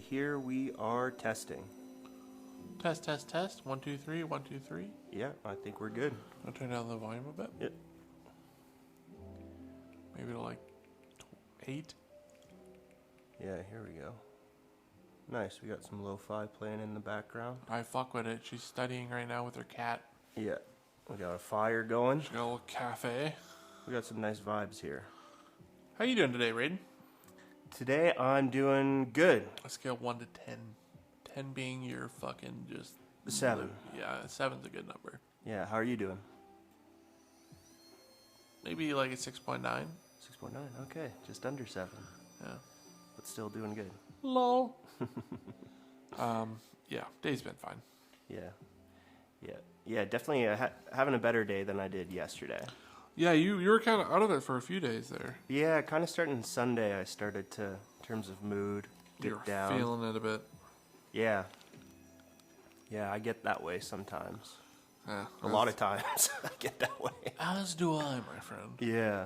here we are testing. Test, test, test. 1, 2, 3, 1, 2, 3. Yeah, I think we're good. I'll turn down the volume a bit. Yep. Maybe to like 8. Yeah, here we go. Nice, we got some lo-fi playing in the background. I fuck with it. She's studying right now with her cat. Yeah, we got a fire going. She got a little cafe. We got some nice vibes here. How you doing today, Raiden? Today I'm doing good. A scale 1 to 10. 10 being your fucking just... 7. Yeah, 7's a good number. Yeah, how are you doing? Maybe like a 6.9. 6.9, okay. Just under 7. Yeah. But still doing good. Lol. Yeah, day's been fine. Yeah, definitely having a better day than I did yesterday. Yeah, you were kind of out of it for a few days there. Yeah, kind of starting Sunday, I started to, in terms of mood, dip down. You're feeling it a bit. Yeah. Yeah, I get that way sometimes. Yeah, A lot of times I get that way. As do I, my friend. Yeah.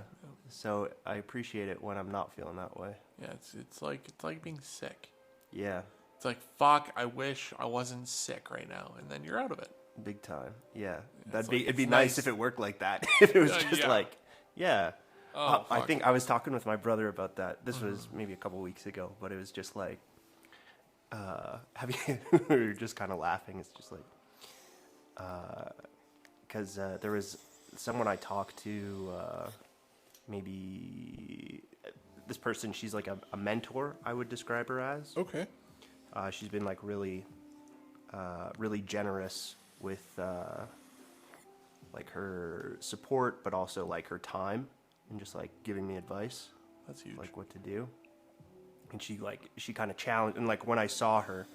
So I appreciate it when I'm not feeling that way. Yeah, it's like being sick. Yeah. It's like, fuck, I wish I wasn't sick right now, and then you're out of it. Big time. Yeah. It's It'd be nice if it worked like that. If it was just yeah. like, yeah. Oh, I fuck. think I was talking with my brother about that. This was maybe a couple weeks ago, but it was just like, we were just kind of laughing. It's just like, because there was someone I talked to, maybe this person, she's like a mentor, I would describe her as. Okay. She's been like really generous with like her support, but also like her time and just like giving me advice. That's huge. Like what to do. And she kind of challenged, and like when I saw her,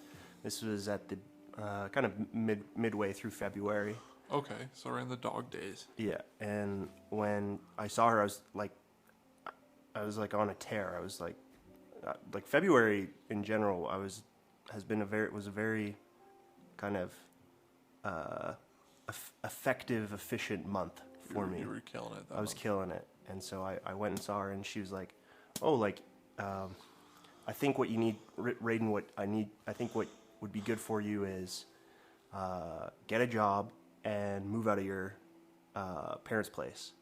this was at the kind of midway through February. Okay, so we're in the dog days. Yeah, and when I saw her, I was like on a tear. I was like February in general. Was a very kind of effective, efficient month for me. You were killing it. I was killing it, and so I went and saw her, and she was like, "Oh, like, I think what you need, Raiden. I think what would be good for you is get a job and move out of your parents' place."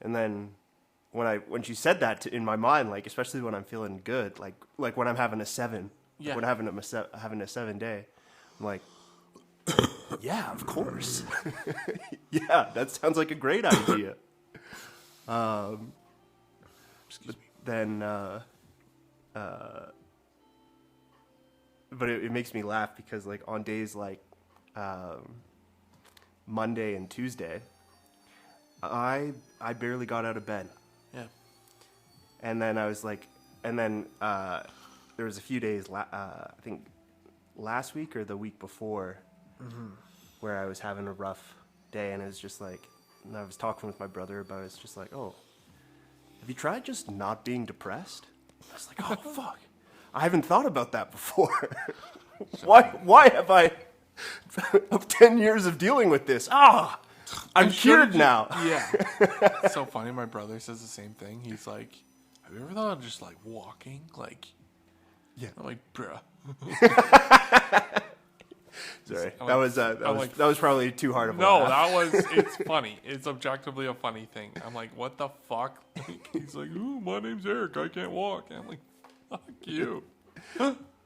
And then when she said that in my mind, like especially when I'm feeling good, like when I'm having a 7, Yeah. when I'm having a 7 day, I'm like, yeah, of course. Yeah, that sounds like a great idea. Excuse me. Then, but it makes me laugh because like on days like Monday and Tuesday, I barely got out of bed. Yeah. And then I was like, there was a few days, I think last week or the week before, where I was having a rough day, and it was just like, and I was talking with my brother about it. It's just like, oh, have you tried just not being depressed? I was like, oh fuck, I haven't thought about that before. Why have I, of 10 years of dealing with this? I'm cured now. Yeah. It's so funny. My brother says the same thing. He's like, have you ever thought of just like walking? Like, Yeah. I'm like, bruh. Sorry, I'm that was probably too hard of a No, laugh. it's funny. It's objectively a funny thing. I'm like, what the fuck? He's like, ooh, my name's Eric. I can't walk. And I'm like, fuck you.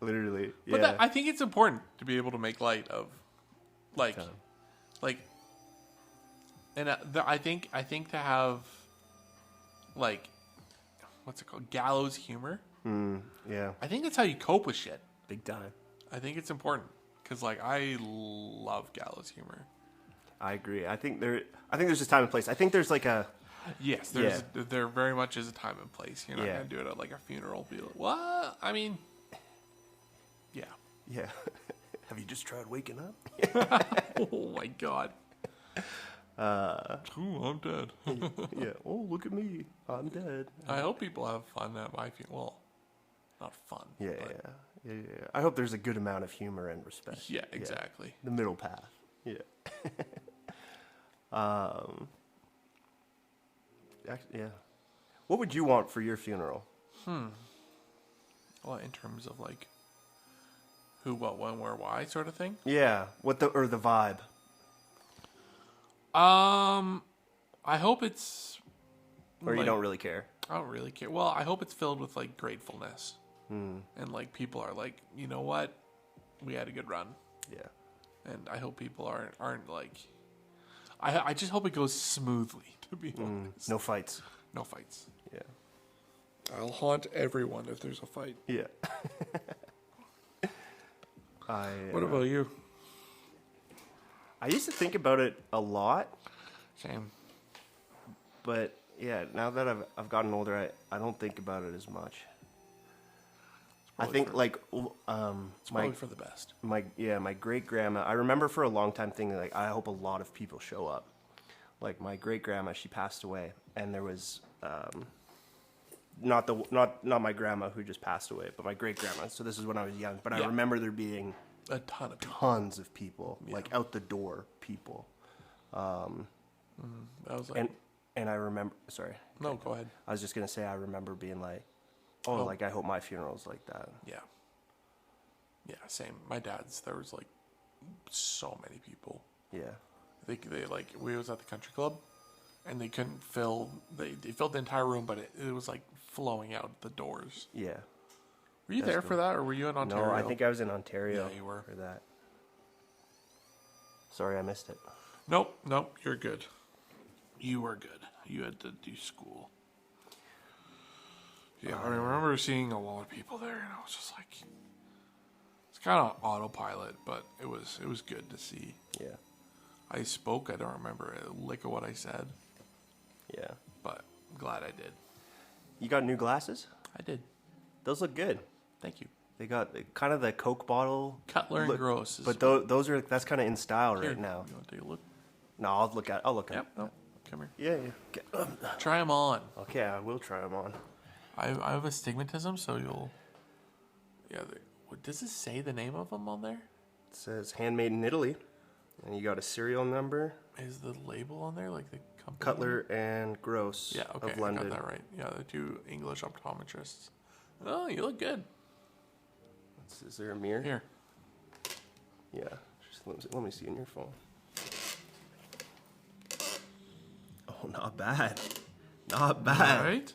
Literally, yeah. But I think it's important to be able to make light of, like, and I think to have, like, what's it called, gallows humor. Yeah, I think that's how you cope with shit. big time. I think it's important because, like, I love gallows humor. I agree. I think there's just time and place. I think there's like a Yes, there very much is a time and place. You're not gonna do it at like a funeral. Be like, what? I mean, yeah. yeah. Have you just tried waking up? Oh my god. Ooh, I'm dead. Yeah. Oh, look at me. I'm dead. I hope people have fun at my funeral. Well, not fun. Yeah. I hope there's a good amount of humor and respect. Yeah, exactly. The middle path. Yeah. Actually, yeah. What would you want for your funeral? Well, in terms of like Who, what, when, where, why sort of thing. Yeah. What the vibe? I hope it's... Or you don't really care? I don't really care. Well, I hope it's filled with, like, gratefulness. And, like, people are like, you know what? We had a good run. Yeah. And I hope people aren't like... I just hope it goes smoothly, to be honest. No fights. No fights. Yeah. I'll haunt everyone if there's a fight. Yeah. What about you? I used to think about it a lot, Same. but yeah, now that I've gotten older, I don't think about it as much. I think It's probably for the best. My great grandma. I remember for a long time thinking like I hope a lot of people show up. Like my great grandma, she passed away, and there was not my grandma who just passed away, but my great grandma. So this is when I was young, but I remember there being a ton of people. Tons of people, like out the door people. I was like, and I remember. Sorry. No, go ahead. I was just gonna say I remember being like, like I hope my funeral's like that. Yeah. Yeah, same. My dad's, there was like so many people. Yeah. They like, we was at the country club, and they couldn't fill, they filled the entire room, but it was like flowing out the doors. Yeah. Were you there for that, or were you in Ontario? No, I think I was in Ontario. Yeah, you were. For that. Sorry, I missed it. Nope, you're good. You were good. You had to do school. Yeah, I remember seeing a lot of people there, and I was just like, it's kind of autopilot, but it was good to see. Yeah. I spoke. I don't remember a lick of what I said. Yeah. But I'm glad I did. You got new glasses? I did. Those look good. Thank you. They got kind of the Coke bottle. Cutler and Gross. But that's kind of in style right now. You want to take a look? No, I'll look at it. Yep. No. Come here. Yeah. Try them on. Okay, I will try them on. I have astigmatism, so you'll... Yeah. What does it say the name of them on there? It says handmade in Italy. And you got a serial number. Is the label on there, like the company? Cutler and Gross of London. I got that right. Yeah, the two English optometrists. Oh, you look good. Is there a mirror? Here. Yeah. Just let me see in your phone. Oh, not bad. Not bad. Right?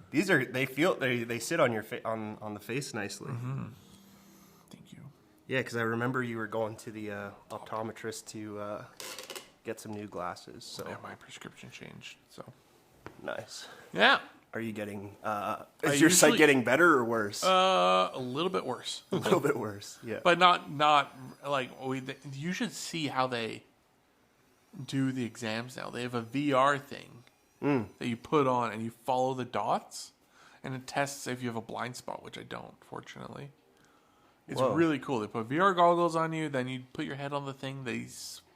They sit on your on the face nicely. Mm-hmm. Thank you. Yeah, because I remember you were going to the optometrist to get some new glasses. So yeah, my prescription changed. So nice. Yeah. Are you getting? Is your sight getting better or worse? A little bit worse. A little bit worse. Yeah. But not like you should see how they do the exams now. They have a VR thing that you put on and you follow the dots, and it tests if you have a blind spot, which I don't, fortunately. It's really cool. They put VR goggles on you, then you put your head on the thing. They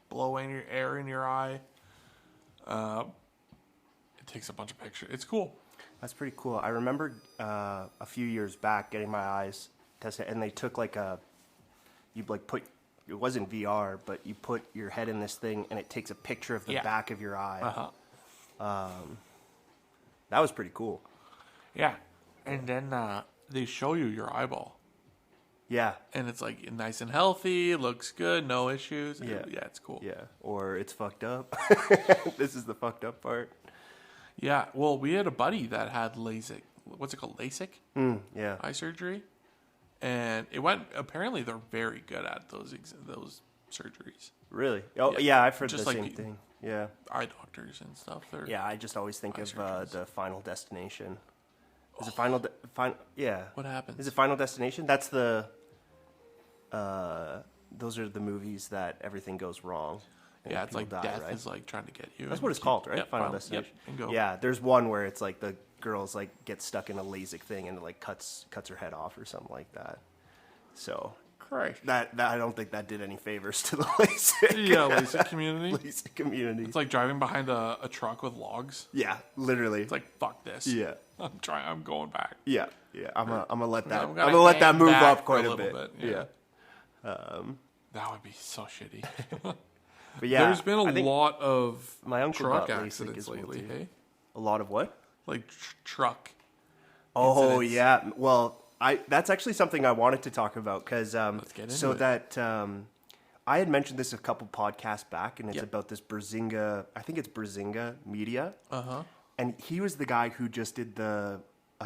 blow in your air in your eye. It takes a bunch of pictures. It's cool. That's pretty cool. I remember a few years back getting my eyes tested, and they took it wasn't VR, but you put your head in this thing, and it takes a picture of the back of your eye. That was pretty cool. Yeah, and then they show you your eyeball. Yeah. And it's like nice and healthy, looks good, no issues. Yeah. Yeah, it's cool. Yeah, or it's fucked up. This is the fucked up part. Yeah, well, we had a buddy that had LASIK. What's it called? LASIK? Yeah. Eye surgery. And it went, apparently they're very good at those surgeries. Really? Oh, yeah, I've heard just the like same thing. Yeah. Eye doctors and stuff. Yeah, I just always think of the Final Destination. Is it yeah. What happens? Is it Final Destination? That's those are the movies that everything goes wrong. Yeah, it's like death is like trying to get you. That's what it's called, right? Yep, Final Destination. Yep, and go. Yeah, there's one where it's like the girl's like gets stuck in a LASIK thing and it like cuts her head off or something like that. So Christ. that I don't think that did any favors to the LASIK. Yeah, LASIK community. LASIK community. It's like driving behind a truck with logs. Yeah, literally. It's like fuck this. Yeah. I'm going back. Yeah. I'm gonna let that. I'm gonna let that move up quite a bit. Yeah. That would be so shitty. But yeah, there's been a lot of my uncle truck got accidents LASIK lately. Hey, a lot of what? like truck. Oh incidents. yeah. Well, that's actually something I wanted to talk about because Let's get into so it. that I had mentioned this a couple podcasts back, and it's Yep. about this Brzinga. I think it's Brzinga Media, Uh-huh. and he was the guy who just did the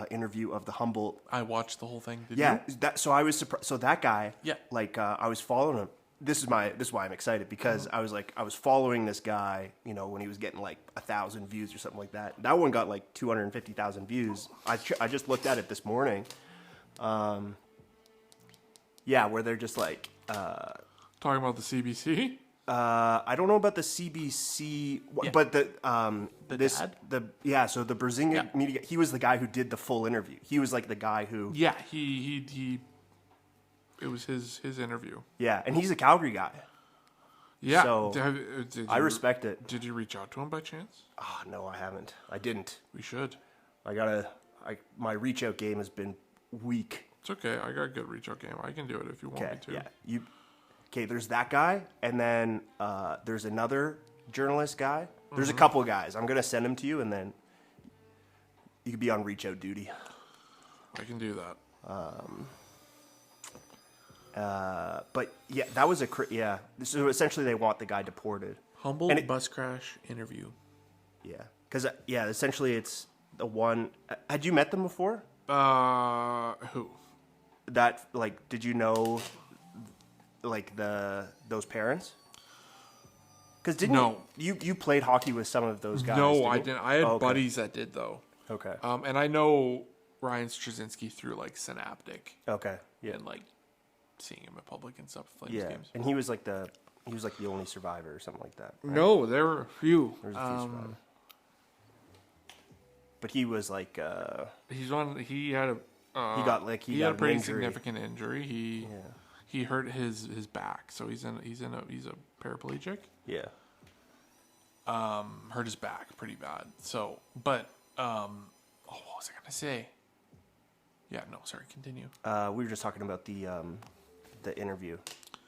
interview of the Humboldt. I watched the whole thing. Did Yeah, you? so I was surprised. So that guy, Yeah. like I was following him. This is why I'm excited because I was following this guy, you know, when he was getting like 1,000 views or something like that. That one got like 250,000 views. I just looked at it this morning. Yeah, where they're just like, Talking about the CBC? I don't know about the CBC, Yeah. but dad? so the Brzinga Yeah. Media, he was the guy who did the full interview. He was like the guy who, Yeah, he it was his interview. yeah, and he's a Calgary guy. Yeah. So, Did I you- respect it. Did you reach out to him by chance? Oh, no, I haven't. I didn't. We should. My reach out game has been weak. It's okay. I got a good reach out game. I can do it if you want Okay, me to. yeah. Okay, there's that guy, and then there's another journalist guy. There's a couple guys. I'm gonna send them to you, and then you could be on reach out duty. I can do that. But yeah, that was yeah. So essentially, they want the guy deported. Humboldt And it- bus crash interview. Yeah, because essentially it's the one. Had you met them before? Who? That like, did you know like those parents? Because didn't No. you played hockey with some of those guys? No, I didn't. I had Oh, okay. buddies that did though. Okay. And I know Ryan Straczynski through like Synaptic Okay. Yeah. and like seeing him in public and stuff. Flames Yeah. games. And he was like the only survivor or something like that. Right? No, there were a few. There's a few survivors. But he was like He's on. He had a. he got He got had a an pretty injury. significant injury. He hurt his back, so he's a paraplegic. Yeah. Hurt his back pretty bad. So, but what was I gonna say? Yeah, no, sorry. Continue. We were just talking about the interview.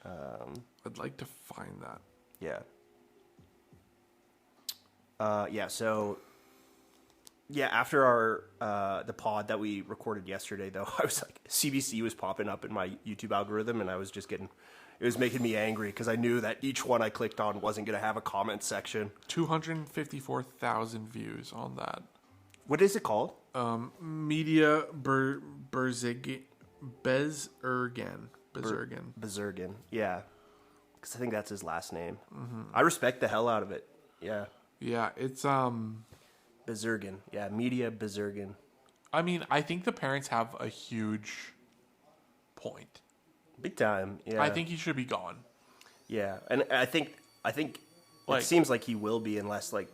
I'd like to find that. Yeah. Yeah. So. Yeah, after our the pod that we recorded yesterday, though, I was like, CBC was popping up in my YouTube algorithm, and I was just it was making me angry because I knew that each one I clicked on wasn't going to have a comment section. 254,000 views on that. What is it called? Media Bezergan. Bezergan. Yeah, because I think that's his last name. Mm-hmm. I respect the hell out of it. Yeah, Yeah, it's Bezergan. Yeah, Media Bezergan. I mean, I think the parents have a huge point. Big time. Yeah, I think he should be gone. Yeah, and I think Like- it seems like he will be, unless like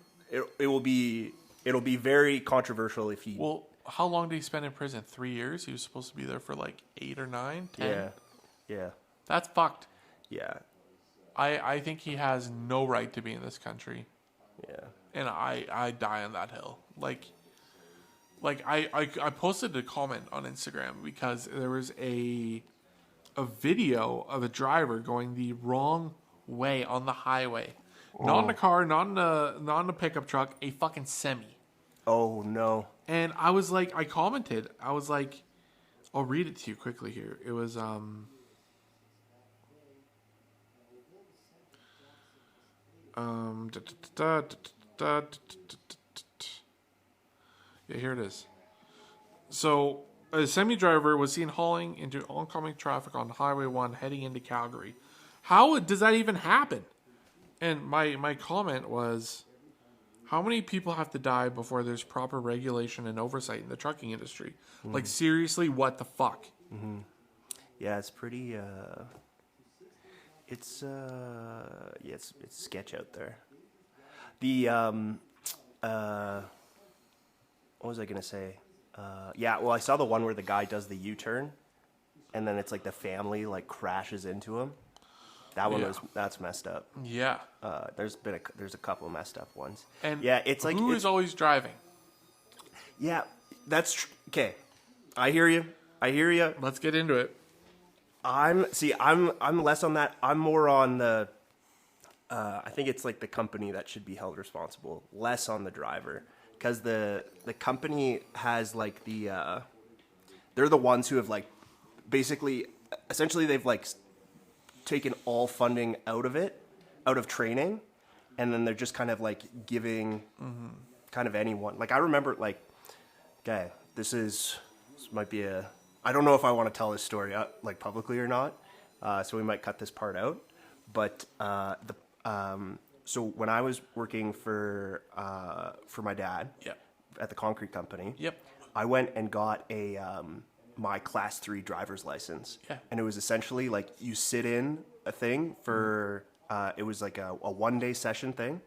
it'll be very controversial if he. Well, how long did he spend in prison? 3 years? He was supposed to be there for like 8 or 9, 10. Yeah. That's fucked. Yeah. I think he has no right to be in this country. Yeah. And I die on that hill. Like I posted a comment on Instagram because there was a video of a driver going the wrong way on the highway. Not in a car, not in a pickup truck, a fucking semi. Oh no. And I was like, I commented, I was like, I'll read it to you quickly here. It was yeah, here it is. So, a semi driver was seen hauling into oncoming traffic on Highway 1 heading into Calgary. How does that even happen? And my comment was, how many people have to die before there's proper regulation and oversight in the trucking industry? Like, seriously, what the fuck? Yeah, it's pretty. It's it's sketch out there. The what was I gonna say? Yeah, well, I saw the one where the guy does the U-turn, and then it's like the family like crashes into him. That one that's messed up. Yeah. There's a couple of messed up ones. And yeah, it's like who is always driving? Yeah, that's okay. I hear you. Let's get into it. I'm less on that. I'm more on the. I think it's like the company that should be held responsible, less on the driver, because the company has like the they're the ones who have like basically, essentially, they've like taken all funding out of training, and then they're just kind of like giving kind of anyone. Like I remember, like, okay, this might be I don't know if I want to tell this story like publicly or not, so we might cut this part out. But so when I was working for my dad at the concrete company, I went and got my class 3 driver's license. And it was essentially like you sit in a thing for it was like a 1-day session thing.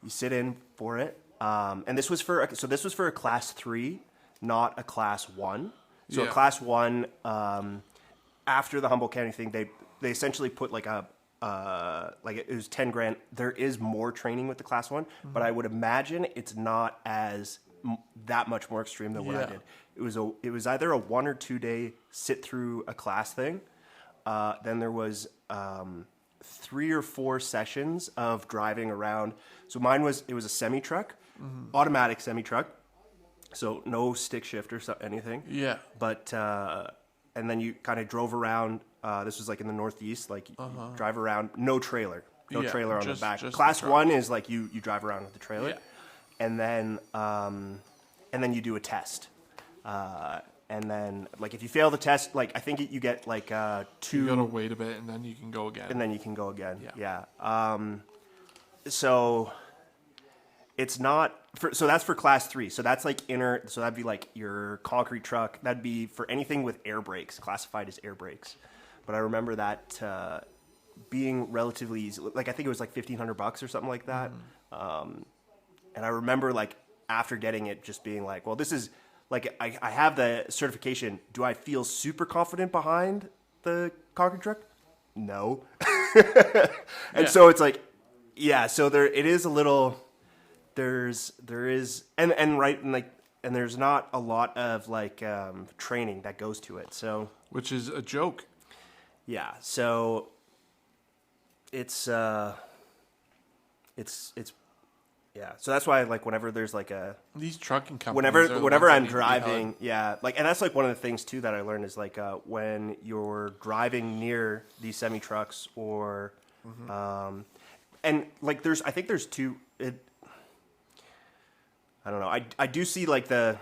You sit in for it. And this was for a class 3, not a class 1. So a class 1 after the Humboldt County thing, they essentially put like like it was $10,000. There is more training with the class 1, but I would imagine it's not as that much more extreme than what I did. It was either a 1 or 2 day sit through a class thing. Then there was 3 or 4 sessions of driving around. So it was a semi truck, automatic semi truck. So no stick shift or anything. Yeah. But and then you kind of drove around. This was like in the Northeast. Like you drive around, no trailer trailer on the back. Class 1 is like you drive around with the trailer. Yeah. And then you do a test. And then like if you fail the test, like I think you get like 2. You gotta wait a bit, and then you can go again. Yeah. So it's not so that's for class 3. So that's like so that'd be like your concrete truck. That'd be for anything with air brakes, classified as air brakes. But I remember that being relatively easy. Like I think it was like $1,500 or something like that. And I remember like after getting it, just being like, well, this is like I have the certification. Do I feel super confident behind the concrete truck? No. And so it's like, so it is a little. There is and right and like and there's not a lot of like training that goes to it. So which is a joke. Yeah. So it's yeah. So that's why like whenever there's like these trucking companies whenever I'm driving, like and that's like one of the things too that I learned is like when you're driving near these semi trucks or and like I think there's two. I don't know. I do see like it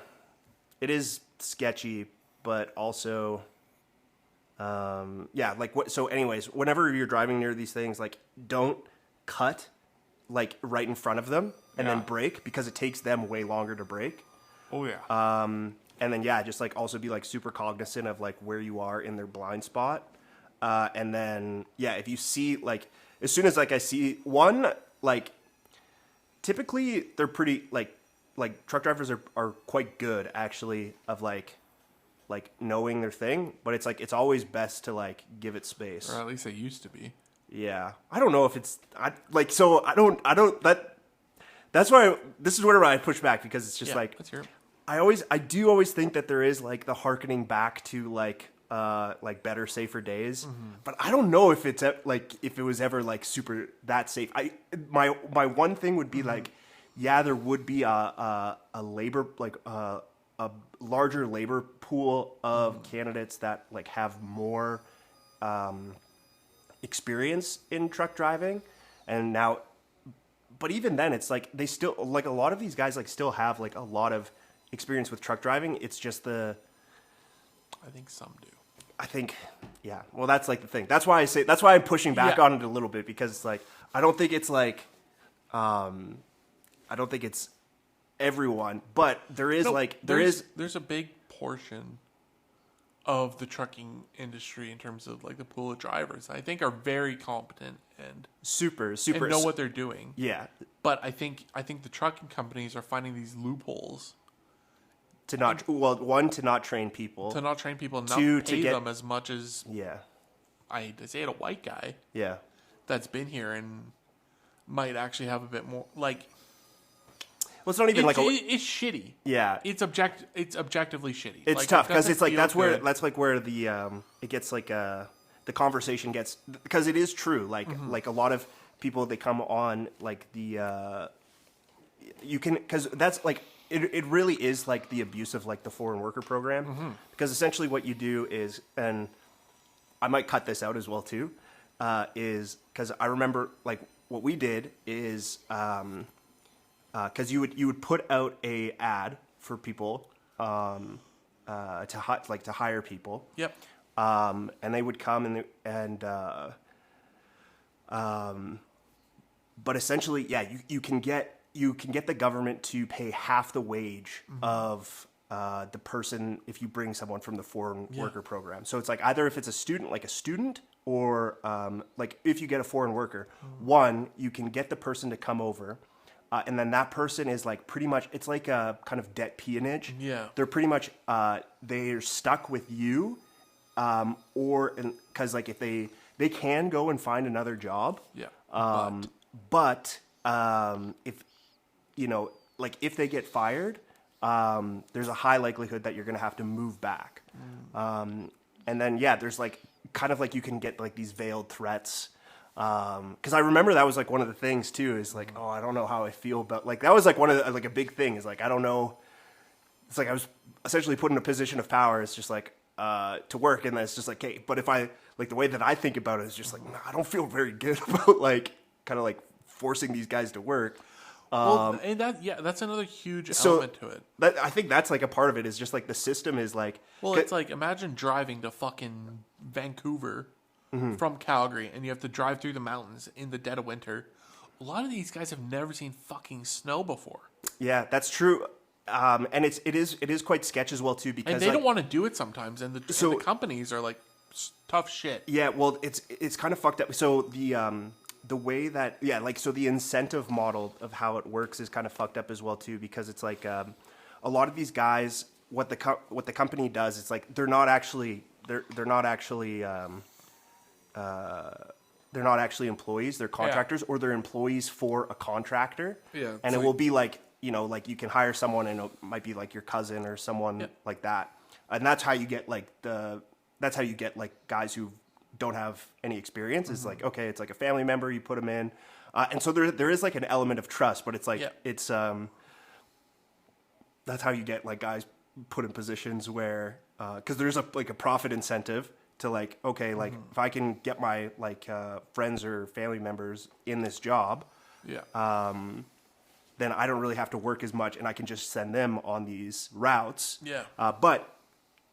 is sketchy, but also, like what, so anyways, whenever you're driving near these things, like don't cut like right in front of them and then brake because it takes them way longer to brake. Oh yeah. And then, just like also be like super cognizant of like where you are in their blind spot. And then, if you see like, as soon as like I see one, like typically they're pretty like truck drivers are quite good actually of like knowing their thing, but it's like it's always best to like give it space, or at least they used to be. I don't know if it's that's why this is where I push back, because it's just like I do always think that there is like the hearkening back to like better, safer days, but I don't know if it's like if it was ever like super that safe. My one thing would be like, there would be a labor like a larger labor pool of candidates that like have more experience in truck driving, and now, but even then, it's like they still like a lot of these guys like still have like a lot of experience with truck driving. It's just I think some do. I think, well, that's like the thing. That's why I'm pushing back on it a little bit, because it's like, I don't think it's like, I don't think it's everyone, but there is there's a big portion of the trucking industry in terms of like the pool of drivers I think are very competent and super and know what they're doing. Yeah. But I think the trucking companies are finding these loopholes to not train people, and not pay them as much as I hate to say it, a white guy that's been here and might actually have a bit more like. Well, it's not even it's shitty. Yeah, it's objectively shitty. It's like, tough because it's like that's where the it gets like the conversation gets, because it is true. Like like a lot of people, they come on like the you can, because that's like it really is like the abuse of like the foreign worker program, because essentially what you do is, and I might cut this out as well too, is because I remember like what we did is because you would put out a ad for people to hire people. Yep. And they would come but essentially, yeah, you can get the government to pay half the wage of the person if you bring someone from the foreign worker program. So it's like either if it's a student, or like if you get a foreign worker, one, you can get the person to come over. And then that person is like pretty much, it's like a kind of debt peonage. Yeah. They're pretty much, they're stuck with you, because like if they can go and find another job. Yeah. But if, you know, like if they get fired, there's a high likelihood that you're going to have to move back. And then, yeah, there's like kind of like you can get like these veiled threats. Because I remember that was like one of the things too, is like, oh, I don't know how I feel about, like that was like one of the, like a big thing is like, I don't know. It's like I was essentially put in a position of power. It's just like to work, and then it's just like, hey, but if I like the way that I think about it is just like, nah, I don't feel very good about like kind of like forcing these guys to work. Well, and that's another huge element to it. I think that's like a part of it is just like the system is like. Well, it's like imagine driving to fucking Vancouver from Calgary, and you have to drive through the mountains in the dead of winter. A lot of these guys have never seen fucking snow before. Yeah, that's true. And it is quite sketch as well too, because and they don't want to do it sometimes, and the companies are like tough shit. Yeah, well, it's kind of fucked up. So the way that so the incentive model of how it works is kind of fucked up as well too, because it's like a lot of these guys, what the company does, it's like they're not actually employees, they're contractors, or they're employees for a contractor. Yeah, and it will be like, you know, like you can hire someone and it might be like your cousin or someone like that, and that's how you get like guys who don't have any experience. Is like, okay, it's like a family member, you put them in, and so there is like an element of trust, but it's like it's that's how you get like guys put in positions where because there's a profit incentive to like, okay, like if I can get my like friends or family members in this job, then I don't really have to work as much, and I can just send them on these routes. Yeah.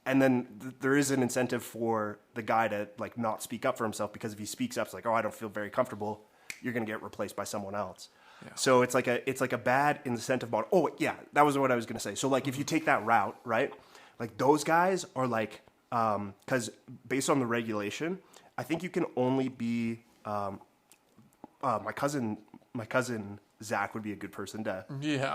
And then there is an incentive for the guy to like not speak up for himself, because if he speaks up, it's like, oh, I don't feel very comfortable, you're gonna get replaced by someone else. Yeah. So it's like a bad incentive model. Oh yeah, that was what I was gonna say. So like if you take that route, right? Like those guys are like, because based on the regulation, I think you can only be. My cousin Zach would be a good person to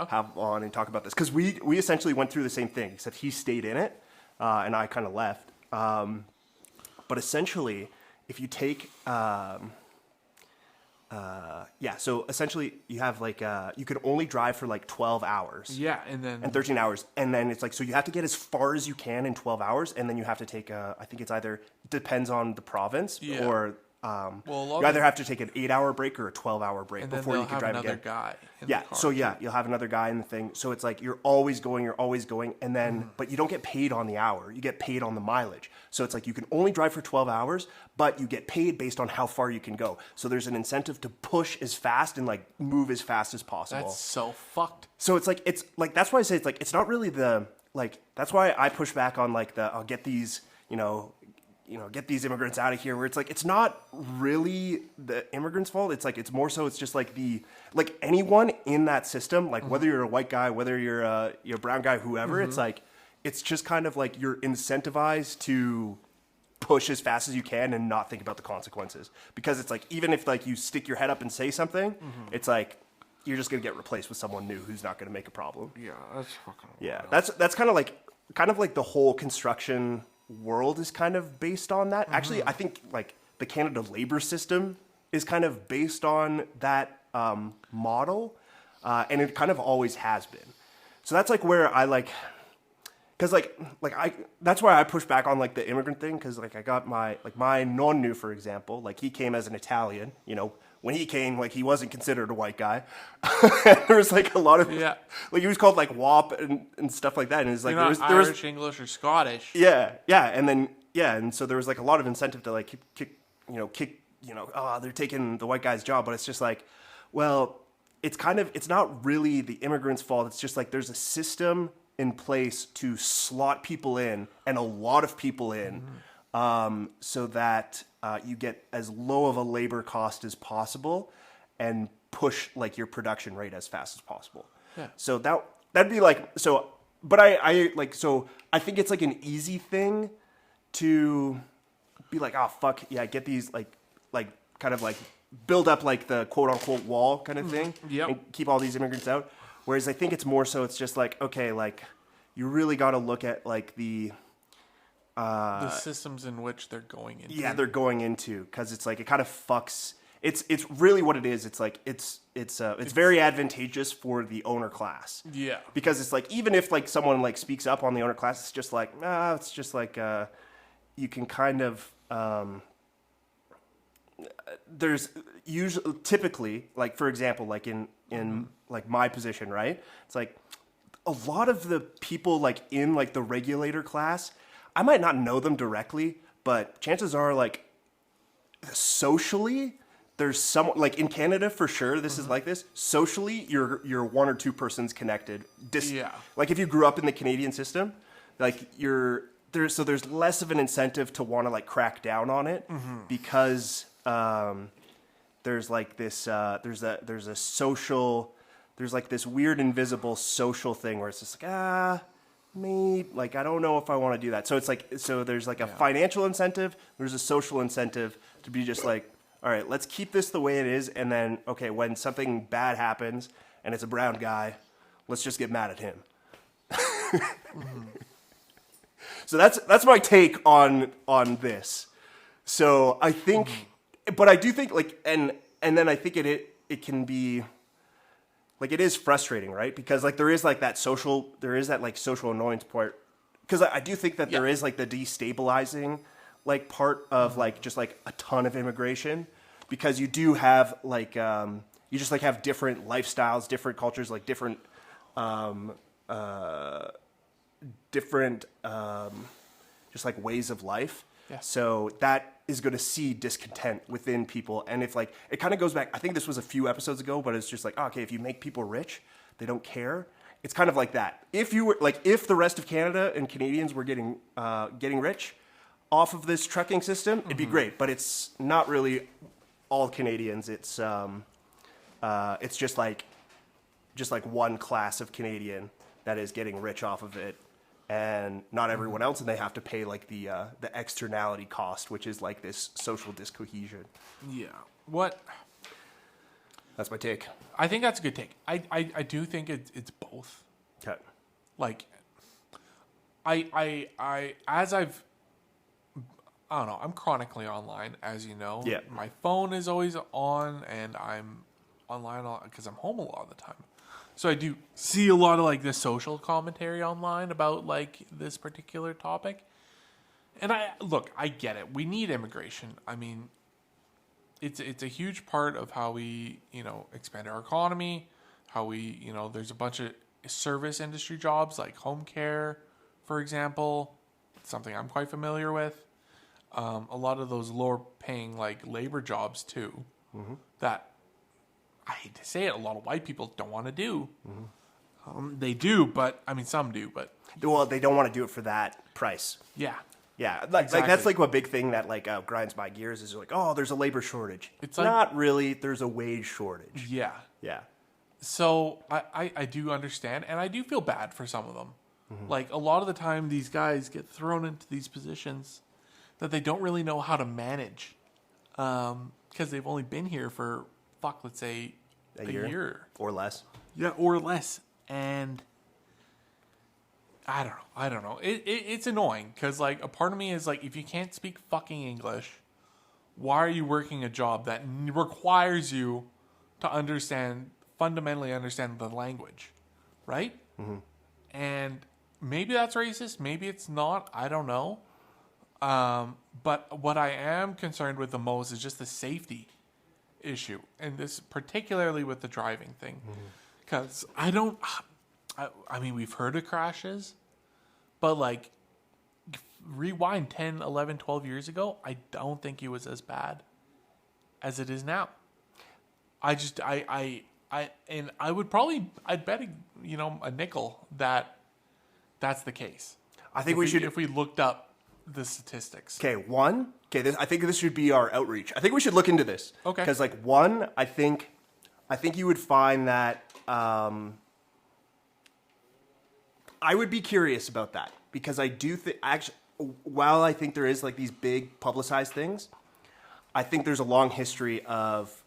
have on and talk about this, because we essentially went through the same thing, except he stayed in it. And I kind of left. But essentially, if you take, so essentially you have like, you can only drive for like 12 hours. Yeah, and 13 hours. And then it's like, so you have to get as far as you can in 12 hours. And then you have to take, I think it's either, depends on the province or, you either have to take an 8-hour break or a 12-hour break before you can drive again. Guy you'll have another guy in the thing. So it's like you're always going, and then but you don't get paid on the hour. You get paid on the mileage. So it's like you can only drive for 12 hours, but you get paid based on how far you can go. So there's an incentive to push as fast and like move as fast as possible. That's so fucked. So it's like that's why I say it's like it's not really that's why I push back on like I'll get these, get these immigrants out of here, where it's like, it's not really the immigrants' fault. It's like, it's more so, it's just like anyone in that system, like whether you're a white guy, whether you're a brown guy, whoever, it's like, it's just kind of like you're incentivized to push as fast as you can and not think about the consequences. Because it's like, even if like you stick your head up and say something, it's like, you're just going to get replaced with someone new who's not going to make a problem. Yeah, that's fucking wild. Yeah, that's kind of like the whole construction world is kind of based on that. Actually, I think like the Canada labor system is kind of based on that and it kind of always has been. So that's like where I like, because that's why I push back on like the immigrant thing, because like I got my nonno, for example, like he came as an Italian, you know. When he came, like, he wasn't considered a white guy. There was, like, a lot of... Yeah. Like, he was called, like, WAP and stuff like that. And it's like... You're not Irish, English, or Scottish. Yeah, yeah. And then, yeah, and so there was, like, a lot of incentive to, like, kick, they're taking the white guy's job. But it's just like, well, it's not really the immigrants' fault. It's just, like, there's a system in place to slot people in, and a lot of people in, so that... you get as low of a labor cost as possible and push like your production rate as fast as possible. Yeah. So that'd be like, so, but I think it's like an easy thing to be like, oh fuck yeah, get these like kind of like build up like the quote unquote wall kind of thing. Yep. And keep all these immigrants out. Whereas I think it's more so it's just like, okay, like you really got to look at like the systems in which they're going into. Yeah, they're going into, because it's like it kind of fucks. It's really what it is. It's like it's very advantageous for the owner class. Yeah, because it's like even if like someone like speaks up on the owner class, it's just like it's just like you can kind of there's usually typically like for example like in like my position, right? It's like a lot of the people like in like the regulator class. I might not know them directly, but chances are, like, socially, there's someone, like, in Canada, for sure, this is like this. Socially, you're one or two persons connected. Like, if you grew up in the Canadian system, like, there's less of an incentive to want to, like, crack down on it because there's, like, this, there's like, this weird, invisible social thing where it's just like, me, like, I don't know if I want to do that. So it's like, there's like a financial incentive, there's a social incentive to be just like, all right, let's keep this the way it is. And then, okay, when something bad happens and it's a brown guy, let's just get mad at him. So that's my take on this. So I think, but I do think like, and then I think it can be, like it is frustrating, right? Because like there is that social annoyance part. Because I do think that there is like the destabilizing like part of like just like a ton of immigration, because you do have like you just like have different lifestyles, different cultures, like different just like ways of life. Yeah. So that is going to see discontent within people. And if like, it kind of goes back, I think this was a few episodes ago, but it's just like, okay, if you make people rich, they don't care. It's kind of like that. If you were like, if the rest of Canada and Canadians were getting rich off of this trucking system, it'd be great. But it's not really all Canadians. It's just like one class of Canadian that is getting rich off of it, and not everyone else, and they have to pay like the externality cost, which is like this social discohesion. Yeah. That's my take. I think that's a good take. I do think it's both. Okay. Like, I don't know. I'm chronically online, as you know. Yeah. My phone is always on, and I'm online because I'm home a lot of the time. So I do see a lot of like this social commentary online about like this particular topic. And I get it. We need immigration. I mean, it's a huge part of how we, expand our economy, how we, there's a bunch of service industry jobs like home care, for example, something I'm quite familiar with. A lot of those lower paying like labor jobs too, that I hate to say it, a lot of white people don't want to do. They do, but I mean, some do, but they don't want to do it for that price. Yeah. Yeah, like that's like a big thing that like grinds my gears is like, oh, there's a labor shortage. It's like, not really. There's a wage shortage. Yeah. Yeah. So I do understand, and I do feel bad for some of them. Like a lot of the time, these guys get thrown into these positions that they don't really know how to manage, because they've only been here for let's say a year or less. Yeah, or less, and I don't know. It's annoying because like a part of me is like, if you can't speak fucking English, why are you working a job that requires you to fundamentally understand the language, right? And maybe that's racist. Maybe it's not. I don't know. But what I am concerned with the most is just the safety issue, and this particularly with the driving thing, because I mean, we've heard of crashes, but like rewind 10, 11, 12 years ago, I don't think it was as bad as it is now. I I'd bet a nickel that that's the case. I think if we looked up the statistics. I think this should be our outreach. I think we should look into this. Okay. Because I think you would find that I would be curious about that, because I do think actually, while I think there is like these big publicized things, I think there's a long history of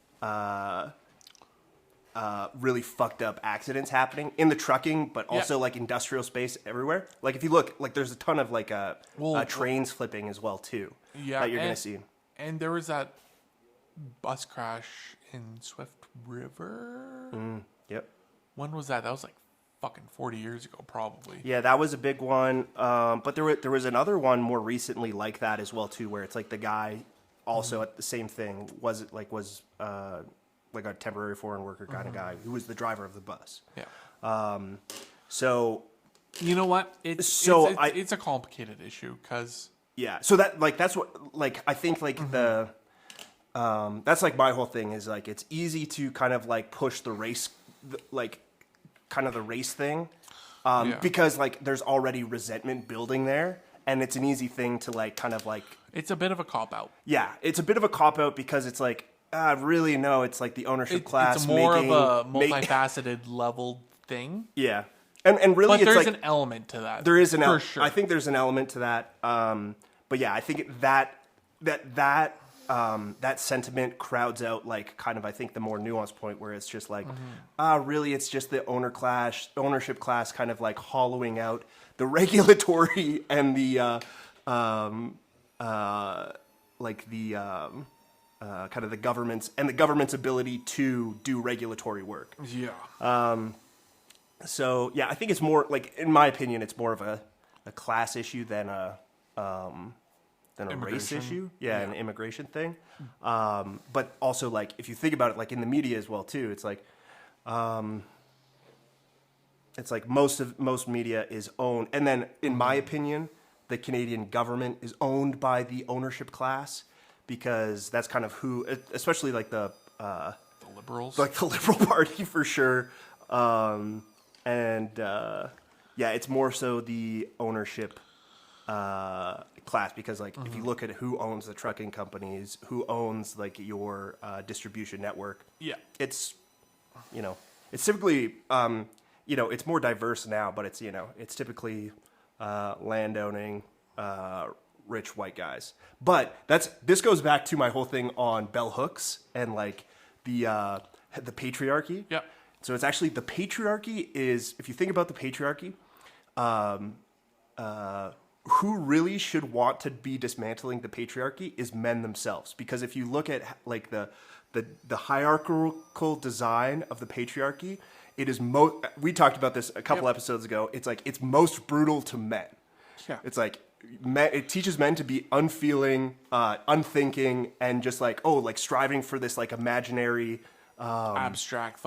really fucked up accidents happening in the trucking, but also like industrial space everywhere. Like if you look, like there's a ton of like trains flipping as well too. Yeah, that you're gonna see. And there was that bus crash in Swift River. Yep. When was that? That was like fucking 40 years ago, probably. Yeah, that was a big one. But there was another one more recently like that as well too, where it's like the guy also at the same thing was like a temporary foreign worker kind of guy who was the driver of the bus. Yeah. So you know what? It's a complicated issue because so that's what like I think like the that's like my whole thing is like it's easy to kind of like push the race like kind of the race thing because like there's already resentment building there, and it's an easy thing to like kind of like it's a bit of a cop out. Yeah, it's a bit of a cop out because it's like really no, it's like the ownership class. It's more of a multifaceted leveled thing. Yeah, and really, but it's there's like an element to that. There is an for sure. I think there's an element to that. But yeah, I think that sentiment crowds out like kind of I think the more nuanced point where it's just like really it's just the ownership class kind of like hollowing out the regulatory and the kind of the government's ability to do regulatory work. Yeah. So yeah, I think it's more like, in my opinion, it's more of a class issue than a race issue. Yeah, an immigration thing. But also like if you think about it, like in the media as well too, it's like most media is owned, and then in my opinion, the Canadian government is owned by the ownership class, because that's kind of who, especially like the Liberals, like the Liberal Party for sure, it's more so the ownership class, because like if you look at who owns the trucking companies, who owns like your distribution network, it's it's typically it's more diverse now, but it's typically landowning rich white guys. But this goes back to my whole thing on bell hooks and like the patriarchy. Yeah. So it's actually the patriarchy is, if you think about the patriarchy, who really should want to be dismantling the patriarchy is men themselves. Because if you look at like the hierarchical design of the patriarchy, it is we talked about this a couple episodes ago. It's like it's most brutal to men. Yeah. It's like it teaches men to be unfeeling, unthinking, and just like striving for this like imaginary abstract,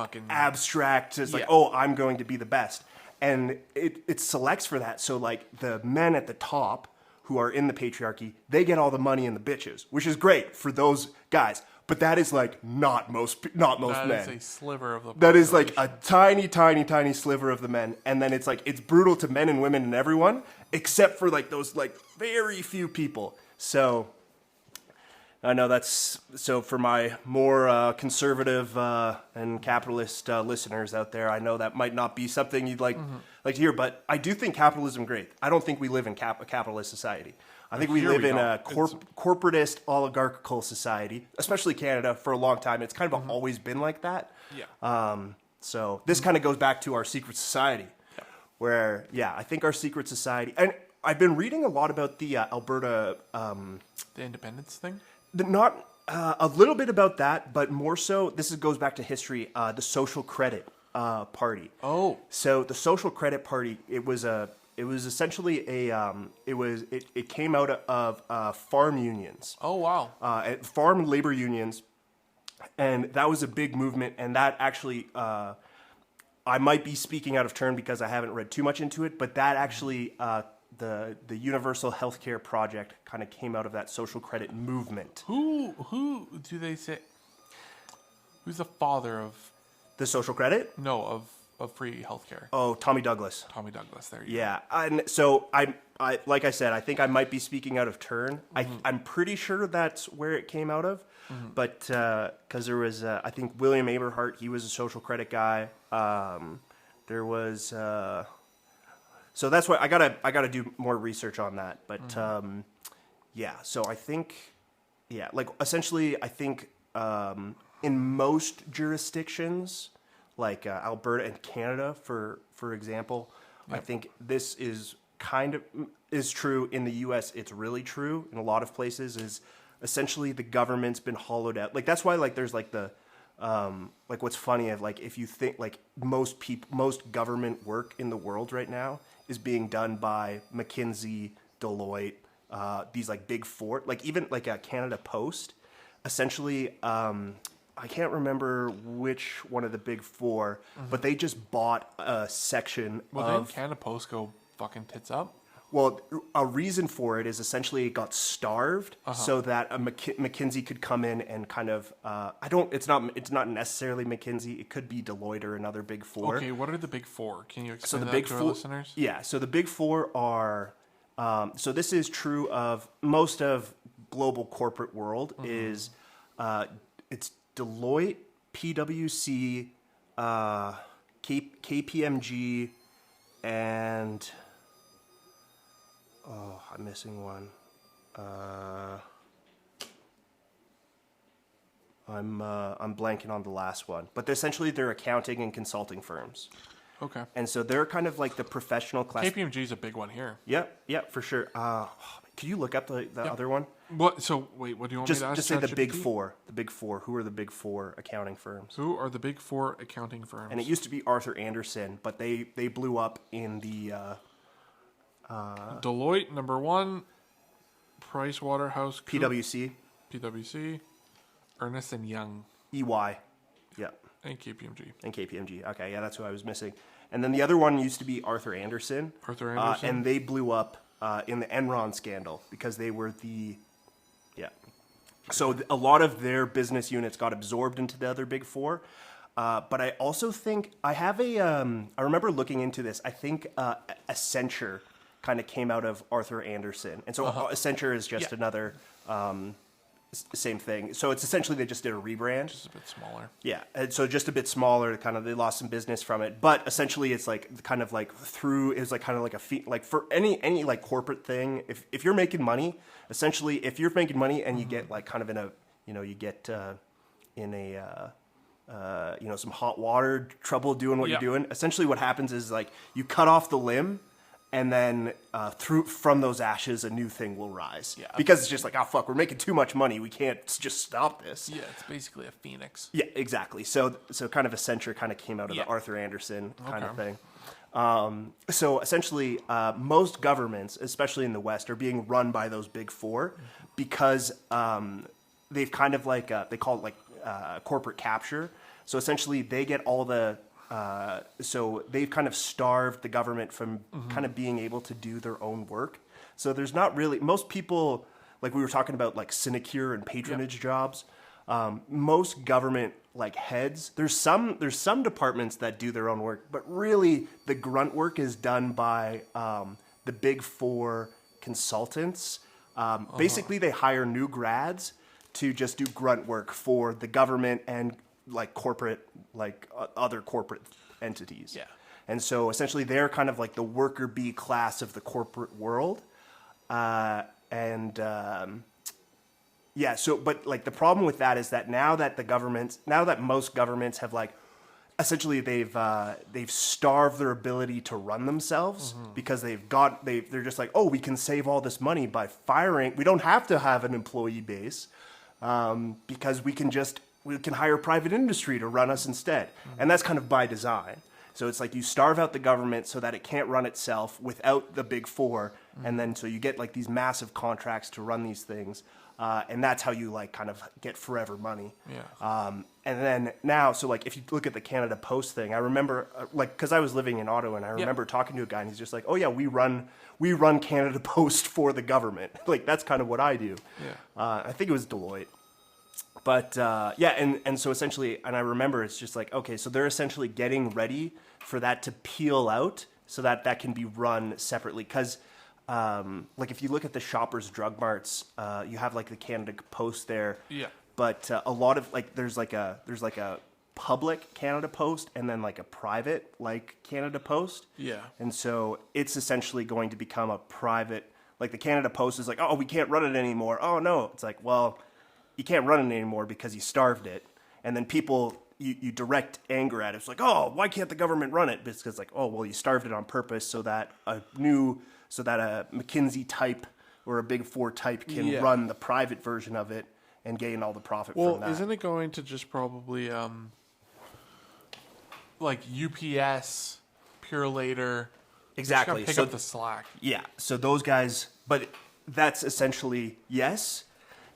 just like I'm going to be the best, and it selects for that. So like the men at the top who are in the patriarchy, they get all the money and the bitches, which is great for those guys. But that is like not most men. That is a sliver of the population. That is like a tiny, tiny, tiny sliver of the men. And then it's like, it's brutal to men and women and everyone, except for like those like very few people. So I know so for my more conservative and capitalist listeners out there, I know that might not be something you'd like to hear, but I do think capitalism great. I don't think we live in a capitalist society. I think we live in a corporatist, oligarchical society, especially Canada, for a long time. It's kind of always been like that. Yeah. So this kind of goes back to our secret society, where, I think our secret society... And I've been reading a lot about the Alberta... the independence thing? Not a little bit about that, but more so, goes back to history, the Social Credit Party. Oh. So the Social Credit Party, it was It was essentially it came out of farm unions, Oh wow. farm labor unions, and that was a big movement. And that actually, I might be speaking out of turn because I haven't read too much into it, but that actually, the Universal Healthcare Project kind of came out of that social credit movement. Who do they say? Who's the father of The social credit? of free healthcare? Oh, Tommy Douglas. Tommy Douglas. There you Yeah, and so I like I said, I think I might be speaking out of turn. I'm pretty sure that's where it came out of, but because there was, I think William Aberhart, he was a social credit guy. There was, so that's why I gotta do more research on that. But yeah, so I think, yeah, like essentially, I think in most jurisdictions, like Alberta and Canada, for example, I think this is is true. In the U.S., it's really true. In a lot of places, is essentially the government's been hollowed out. Like that's why like there's like the like what's funny of like if you think like most government work in the world right now is being done by McKinsey, Deloitte, these like big four, like even like a Canada Post, essentially. I can't remember which one of the big four, but they just bought a section didn't Canada Post go fucking tits up? Well, a reason for it is essentially it got starved so that a McKinsey could come in and kind of it's not necessarily McKinsey. It could be Deloitte or another big four. Okay, what are the big four? Can you explain the that big to our four, listeners? Yeah, so the big four are so this is true of most of global corporate world is it's Deloitte, PwC, KPMG, and I'm missing one. I'm blanking on the last one, but essentially they're accounting and consulting firms. Okay. And so they're kind of like the professional class. KPMG is a big one here. Yep, for sure. Could you look up the other one? What? So wait, what do you want me to ask? Just say the big ChatGPT? four. The big four. Who are the big four accounting firms? Who are the big four accounting firms? And it used to be Arthur Andersen, but they blew up in the Deloitte number one, Pricewaterhouse, PwC, Ernest and Young, EY, yeah, and KPMG. and KPMG. Okay, yeah, that's who I was missing. And then the other one used to be Arthur Andersen. Arthur Andersen? And they blew up in the Enron scandal because they were So a lot of their business units got absorbed into the other big four. But I also think I have I remember looking into this. I think Accenture kind of came out of Arthur Andersen. And so Accenture is just another same thing. So it's essentially they just did a rebrand. Just a bit smaller. Yeah, and so just a bit smaller. Kind of they lost some business from it, but essentially it's like kind of like through is like kind of like a fee, like for any like corporate thing. If you're making money, essentially if you're making money and you get like kind of in a you get in a some hot water trouble doing what you're doing. Essentially what happens is like you cut off the limb. And then from those ashes, a new thing will rise. Yeah. Because it's just like, oh, fuck, we're making too much money. We can't just stop this. Yeah, it's basically a phoenix. Yeah, exactly. So kind of Accenture kind of came out of the Arthur Andersen kind of thing. So essentially, most governments, especially in the West, are being run by those big four because they've kind of like, they call it like corporate capture. So essentially, they get all the... so they've kind of starved the government from kind of being able to do their own work. So there's not really most people like we were talking about like sinecure and patronage jobs. Most government like heads, there's some departments that do their own work, but really the grunt work is done by the big four consultants. Basically, they hire new grads to just do grunt work for the government and like corporate, like other corporate entities. Yeah. And so essentially they're kind of like the worker bee class of the corporate world. So, but like the problem with that is that now that most governments have like, essentially they've starved their ability to run themselves because they're just like, oh, we can save all this money by firing. We don't have to have an employee base because we can hire private industry to run us instead. And that's kind of by design. So it's like you starve out the government so that it can't run itself without the big four. And then so you get like these massive contracts to run these things. And that's how you like kind of get forever money. Yeah. And then now, so like if you look at the Canada Post thing, I remember like, cause I was living in Ottawa and I remember talking to a guy and he's just like, oh yeah, we run Canada Post for the government. Like that's kind of what I do. Yeah. I think it was Deloitte. But yeah, and so essentially, and I remember it's just like, okay, so they're essentially getting ready for that to peel out so that that can be run separately. Because like if you look at the Shoppers Drug Marts, you have like the Canada Post there. Yeah. But a lot of like there's like a public Canada Post and then like a private like Canada Post. Yeah. And so it's essentially going to become a private, like the Canada Post is like, oh, we can't run it anymore. Oh no, it's like, well, you can't run it anymore because you starved it. And then people, you direct anger at it. It's like, oh, why can't the government run it? Because it's like, oh, well, you starved it on purpose so that a McKinsey type or a Big Four type can run the private version of it and gain all the profit from that. Well, isn't it going to just probably, like UPS, Purelator, Exactly. pick up the slack? Yeah. So those guys, but that's essentially yes.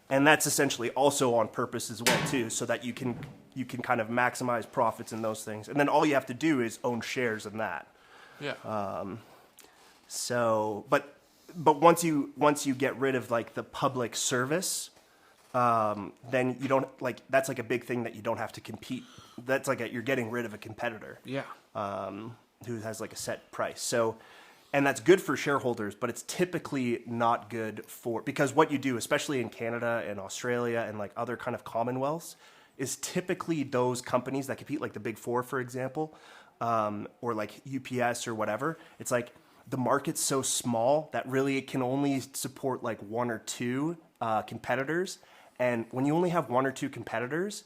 And that's essentially also on purpose as well too, so that you can kind of maximize profits in those things, and then all you have to do is own shares in that. Yeah. So, but once you get rid of like the public service, then you don't like that's like a big thing that you don't have to compete. That's like you're getting rid of a competitor. Yeah. Who has like a set price. So. And that's good for shareholders, but it's typically not good because what you do, especially in Canada and Australia and like other kind of commonwealths, is typically those companies that compete, like the Big Four, for example, or like UPS or whatever. It's like the market's so small that really it can only support like one or two competitors. And when you only have one or two competitors,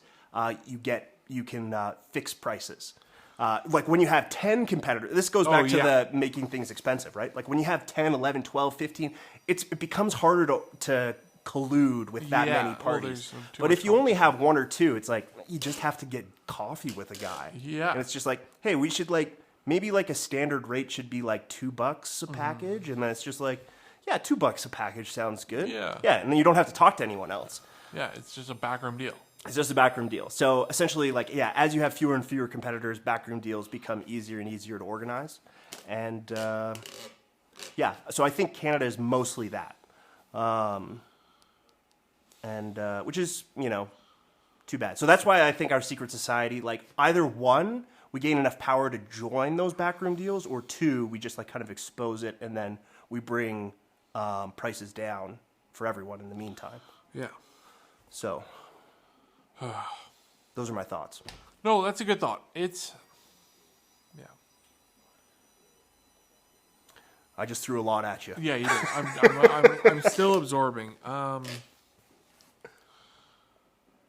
you can fix prices. Like when you have 10 competitors, this goes back to the making things expensive, right? Like when you have 10, 11, 12, 15, it becomes harder to collude with that many parties. But if you only have one or two, it's like you just have to get coffee with a guy. Yeah. And it's just like, hey, we should like, maybe like a standard rate should be like $2 a package. And then it's just like, yeah, $2 a package sounds good. Yeah. Yeah. And then you don't have to talk to anyone else. Yeah. It's just a backroom deal. It's just a backroom deal. So essentially, like, yeah, as you have fewer and fewer competitors, backroom deals become easier and easier to organize. And, yeah, so I think Canada is mostly that. Which is, too bad. So that's why I think our secret society, like, either one, we gain enough power to join those backroom deals, or two, we just, like, kind of expose it, and then we bring prices down for everyone in the meantime. Yeah. So... those are my thoughts. No, that's a good thought. Yeah. I just threw a lot at you. Yeah, you did. I'm still absorbing.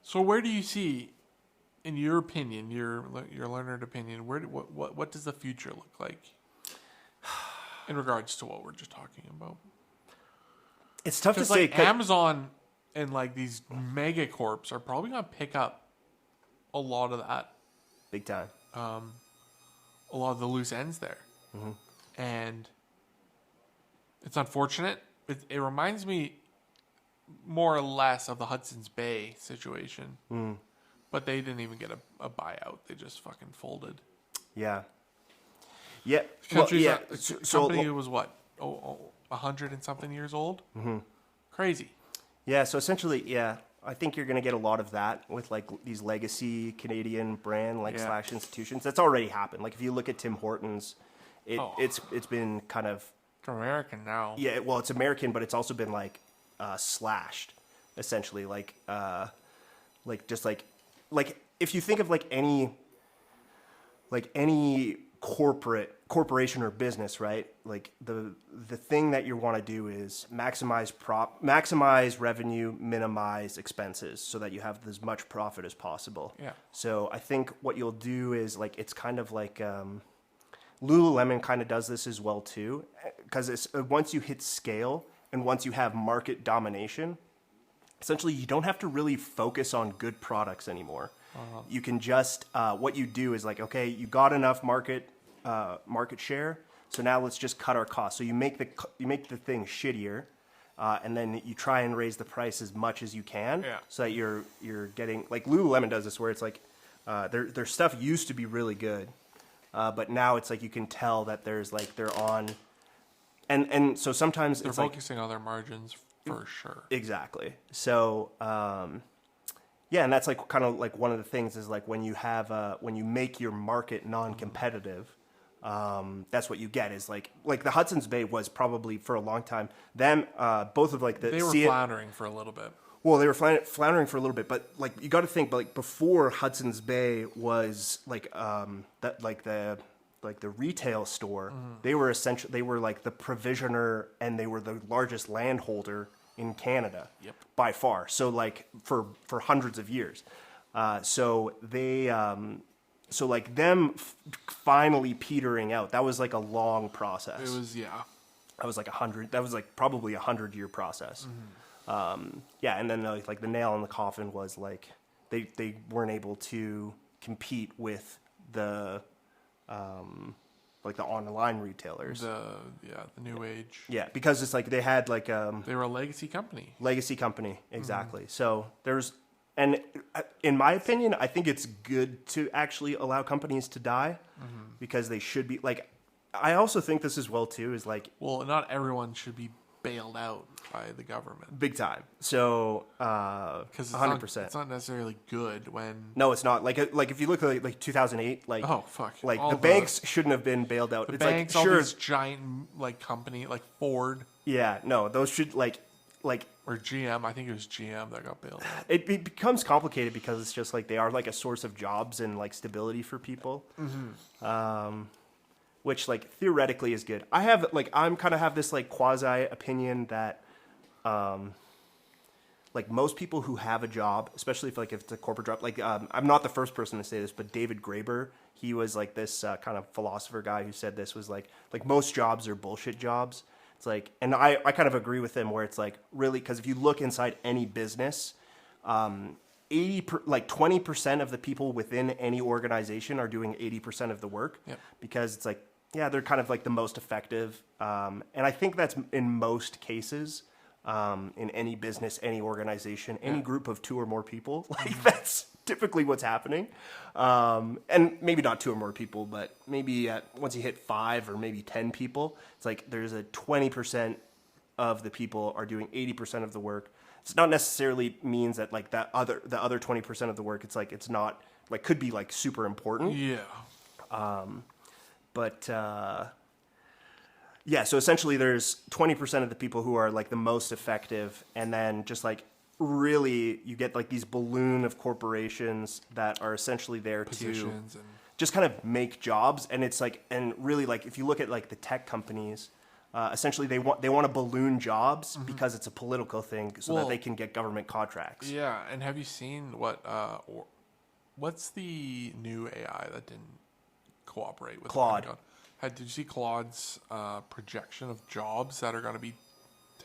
So where do you see, in your opinion, your learned opinion, what does the future look like in regards to what we're just talking about? It's tough to say. say. Like Amazon and like these mega corps are probably gonna pick up a lot of that, big time. A lot of the loose ends there, and it's unfortunate. It reminds me more or less of the Hudson's Bay situation, but they didn't even get a buyout. They just fucking folded. Yeah. Yeah. Company was what? 100 and something years old. Crazy. Yeah, so essentially, yeah, I think you're going to get a lot of that with like these legacy Canadian brand / institutions. That's already happened. Like if you look at Tim Hortons, it's been kind of it's American now. Yeah, well, it's American, but it's also been like slashed essentially. Like if you think of like any corporation or business, right? Like the thing that you want to do is maximize revenue, minimize expenses, so that you have as much profit as possible. Yeah. So I think what you'll do is like it's kind of like Lululemon kind of does this as well too, because it's once you hit scale and once you have market domination, essentially you don't have to really focus on good products anymore. You can just what you do is like, okay, you got enough market market share. So now let's just cut our costs. So you make the thing shittier, and then you try and raise the price as much as you can, so that you're getting, like Lululemon does this, where it's like their stuff used to be really good, but now it's like you can tell that there's like they're on, and so sometimes they're it's focusing on their margins for sure. Exactly. So yeah, and that's like kind of like one of the things is like when you have when you make your market non-competitive. That's what you get is like the Hudson's Bay was probably for a long time them both of like they were floundering for a little bit. Well, they were floundering for a little bit, but like you got to think, but like before Hudson's Bay was like that like the retail store, they were like the provisioner, and they were the largest landholder in Canada by far. So like for hundreds of years, so they. So like them finally petering out, that was like a long process. It was, That was like probably 100-year process. And then like the nail in the coffin was like they weren't able to compete with the like the online retailers. The new age. Yeah, because it's like they had like they were a legacy company. Exactly. So there's. And in my opinion, I think it's good to actually allow companies to die because they should be like. I also think this as well too is like. Well, not everyone should be bailed out by the government. Big time. So 100%. It's not necessarily good when. No, it's not. Like if you look at like 2008, like oh fuck, like all the banks shouldn't have been bailed out. The It's banks, like all these giant like company like Ford. Yeah, no, those should like. Or GM, I think it was GM that got bailed out. It becomes complicated because it's just like they are like a source of jobs and like stability for people, which like theoretically is good. I'm kind of have this like quasi opinion that, like most people who have a job, especially if it's a corporate job, like I'm not the first person to say this, but David Graeber, he was like this kind of philosopher guy who said this was like most jobs are bullshit jobs. It's like, and I kind of agree with him where it's like really, because if you look inside any business, 20% of the people within any organization are doing 80% of the work because it's like, yeah, they're kind of like the most effective. And I think that's in most cases, in any business, any organization, any group of 2 or more people, like that's typically what's happening. And maybe not 2 or more people, but maybe once you hit 5 or maybe 10 people, it's like there's a 20% of the people are doing 80% of the work. It's not necessarily means that like the other 20% of the work, it's like it's not like could be like super important. Yeah. So essentially there's 20% of the people who are like the most effective, and then just like really you get like these balloon of corporations that are essentially there to just kind of make jobs. And it's like, and really like if you look at like the tech companies, essentially they want to balloon jobs because it's a political thing so that they can get government contracts. Yeah. And have you seen what's the new AI that didn't cooperate with Claude? Did you see Claude's projection of jobs that are going to be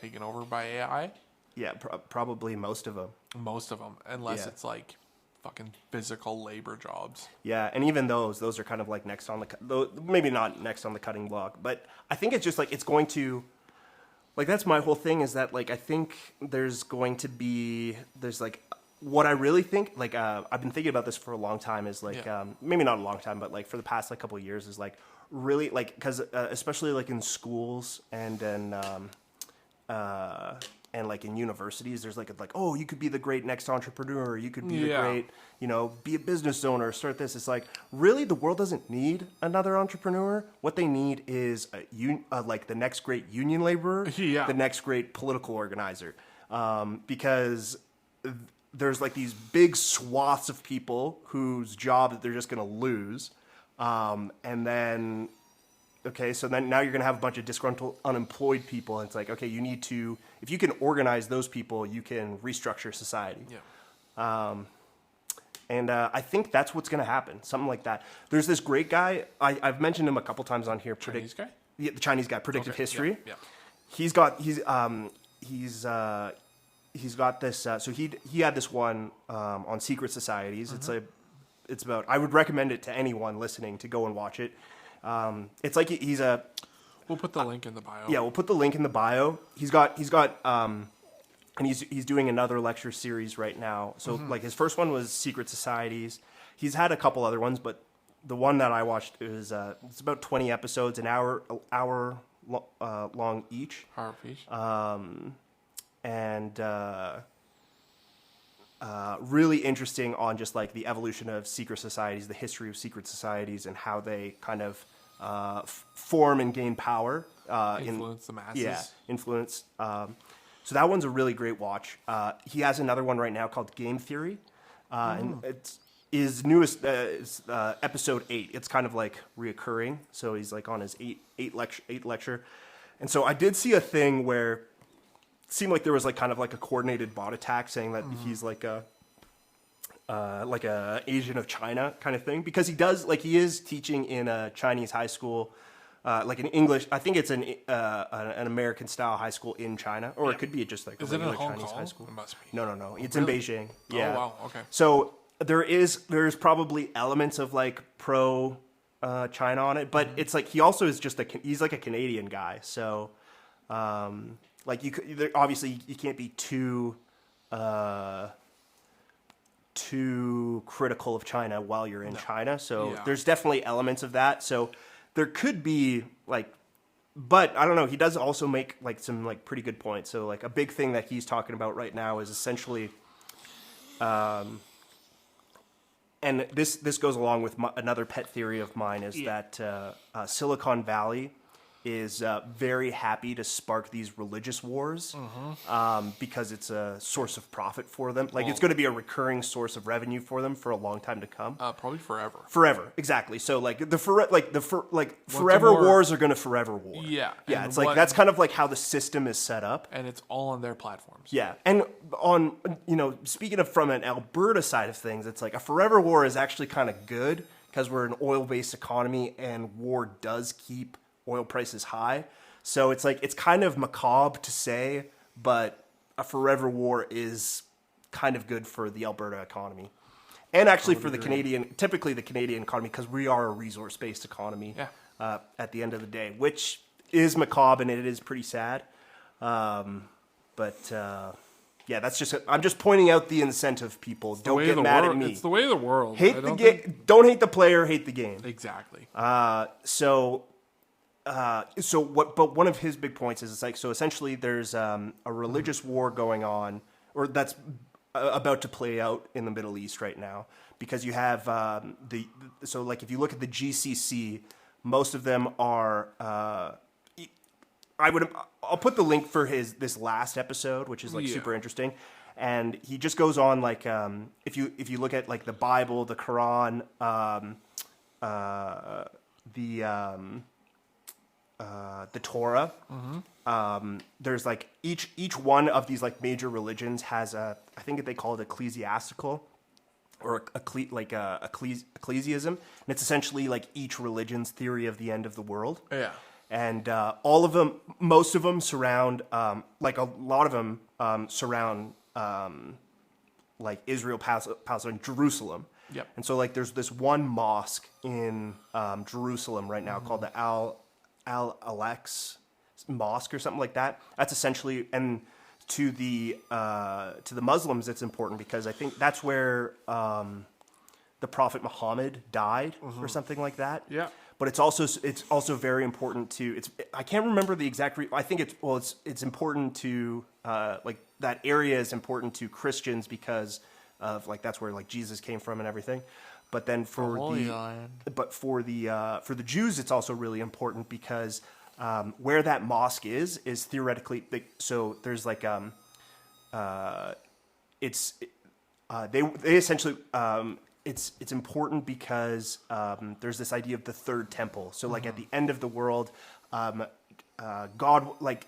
taken over by AI? Yeah, probably most of them. Most of them, unless it's like fucking physical labor jobs. Yeah, and even those are kind of like next on the maybe not next on the cutting block, but I think it's just like it's going to like that's my whole thing is that like I think there's like what I really think like I've been thinking about this for a long time is like maybe not a long time, but like for the past like couple of years is like really like because especially like in schools and then and like in universities, there's like oh, you could be the great next entrepreneur. You could be the great, be a business owner. Start this. It's like really the world doesn't need another entrepreneur. What they need is like the next great union laborer, the next great political organizer, because there's like these big swaths of people whose job they're just going to lose, and then. Okay, so then now you're going to have a bunch of disgruntled, unemployed people. And it's like, okay, you need to, if you can organize those people, you can restructure society. Yeah. And I think that's what's going to happen, something like that. There's this great guy, I've mentioned him a couple times on here. Chinese guy? Yeah, the Chinese guy, Predictive History. Yeah. He's got this, so he had this one on secret societies. It's about, I would recommend it to anyone listening to go and watch it. It's like he's a. We'll put the link in the bio. Yeah, we'll put the link in the bio. He's got and he's doing another lecture series right now. So like his first one was Secret Societies. He's had a couple other ones, but the one that I watched is it's about 20 episodes, an hour long each. Hour each. And really interesting on just like the evolution of secret societies, the history of secret societies, and how they kind of form and gain power. Influence the masses. Yeah, influence. So that one's a really great watch. He has another one right now called Game Theory, and it's his newest is, episode 8. It's kind of like reoccurring, so he's like on his eight lecture. And so I did see a thing where it seemed like there was like kind of like a coordinated bot attack saying that he's like a Asian of China kind of thing, because he is teaching in a Chinese high school, like an English. I think it's an American style high school in China, or it could be just like a regular Chinese high school. It must be. No. It's in Beijing. Yeah. Oh wow. Okay. So there's probably elements of like pro China on it, but it's like he also is just he's like a Canadian guy. So like obviously you can't be too critical of China while you're in China. So there's definitely elements of that. So there could be like, but I don't know. He does also make like some like pretty good points. So like a big thing that he's talking about right now is essentially, and this goes along with another pet theory of mine is that Silicon Valley is very happy to spark these religious wars because it's a source of profit for them. Like it's going to be a recurring source of revenue for them for a long time to come. Probably forever. Forever, exactly. So like forever wars are going to forever war. Yeah, yeah. It's like that's kind of like how the system is set up, and it's all on their platforms. Yeah, and on speaking of from an Alberta side of things, it's like a forever war is actually kind of good because we're an oil-based economy, and war does keep oil prices high. So it's like, it's kind of macabre to say, but a forever war is kind of good for the Alberta economy. And actually for the typically the Canadian economy, because we are a resource-based economy at the end of the day, which is macabre and it is pretty sad. Yeah, that's just, I'm just pointing out the incentive, people. Don't get mad at me. It's the way of the world. Hate the game. Don't hate the player, hate the game. Exactly. But one of his big points is it's like, so essentially there's a religious war going on, or that's about to play out in the Middle East right now, because you have so like if you look at the GCC, most of them are I'll put the link for this last episode, which is like super interesting, and he just goes on like if you look at like the Bible, the Quran, the Torah, there's like each one of these like major religions has I think they call it ecclesiastical or ecclesiasm, and it's essentially like each religion's theory of the end of the world. Yeah. And all of them, most of them surround, like a lot of them surround like Israel, Palestine, Jerusalem. Yep. And so like there's this one mosque in Jerusalem right now called the Al-Aqsa Mosque or something like that. That's essentially, and to the Muslims, it's important because I think that's where the Prophet Muhammad died or something like that. Yeah. But it's also very important to I can't remember the exact I think it's important to like that area is important to Christians because of like that's where like Jesus came from and everything. But then for the Jews, it's also really important because where that mosque is theoretically so there's like they essentially it's important because there's this idea of the third temple. So like at the end of the world, God, like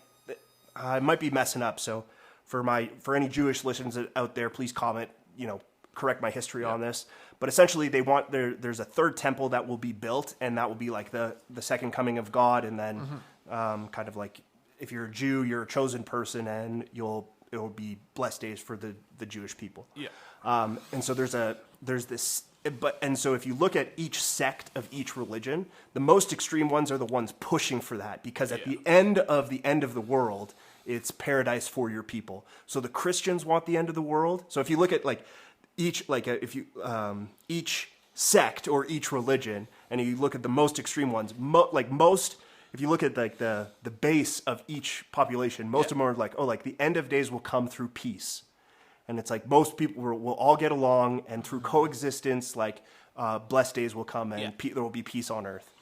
I might be messing up. So for any Jewish listeners out there, please comment, correct my history on this. But essentially they want there's a third temple that will be built, and that will be like the second coming of God. And then kind of like if you're a Jew, you're a chosen person, and you'll it'll be blessed days for the Jewish people. Yeah. And so so if you look at each sect of each religion, the most extreme ones are the ones pushing for that, because at the end of the world, it's paradise for your people. So the Christians want the end of the world. So if you look at each sect or each religion, and you look at the most extreme ones, if you look at like the base of each population, most of them are like the end of days will come through peace. And it's like most people will all get along, and through coexistence, blessed days will come, and there will be peace on earth.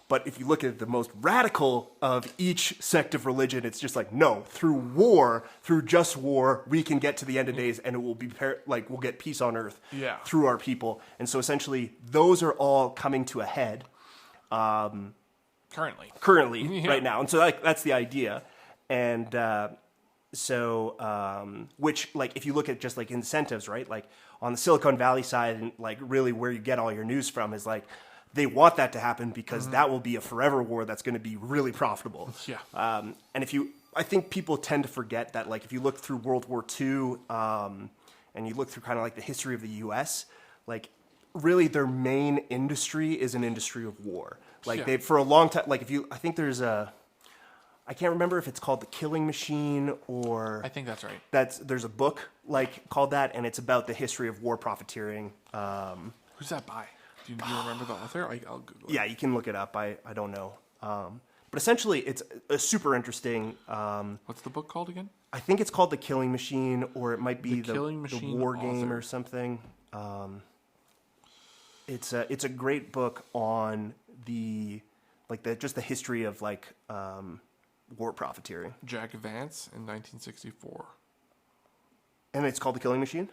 But if you look at the most radical of each sect of religion, it's just like, no, through just war, we can get to the end of days, and it will be we'll get peace on earth through our people. And so essentially, those are all coming to a head Currently, right now. And so that's the idea. And which, if you look at just incentives, right? Like on the Silicon Valley side, and really where you get all your news from is they want that to happen because that will be a forever war that's going to be really profitable. Yeah. And I think people tend to forget that, if you look through World War II, and you look through kind of the history of the U.S., really their main industry is an industry of war. They, for a long time, I think there's I can't remember if it's called The Killing Machine or... I think that's right. There's a book called that, and it's about the history of war profiteering. Who's that by? Do you remember the author? I'll Google it. Yeah, you can look it up. I don't know. But essentially, it's a super interesting... What's the book called again? I think it's called The Killing Machine, or it might be the War Game or something. It's a great book on just the history of war profiteering. Jack Vance in 1964. And it's called The Killing Machine?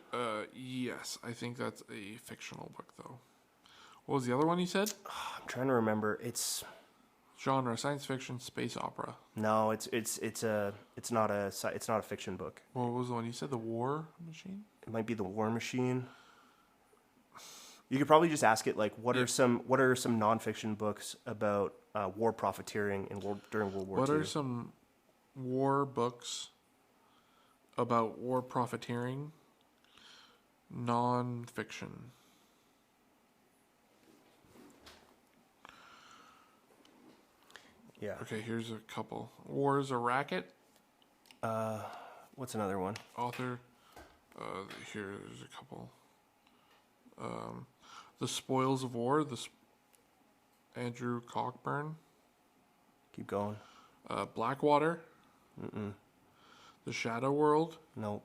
Yes, I think that's a fictional book though. What was the other one you said? I'm trying to remember. It's genre science fiction, space opera. No, it's not a fiction book. What was the one you said? The War Machine? It might be The War Machine. You could probably just ask it what are some nonfiction books about war profiteering during World War II? What are some war books about war profiteering? Nonfiction. Yeah. Okay, here's a couple. War is a Racket. What's another one? Author. Here's a couple. The Spoils of War. Andrew Cockburn. Keep going. Blackwater. Mm-mm. The Shadow World. Nope.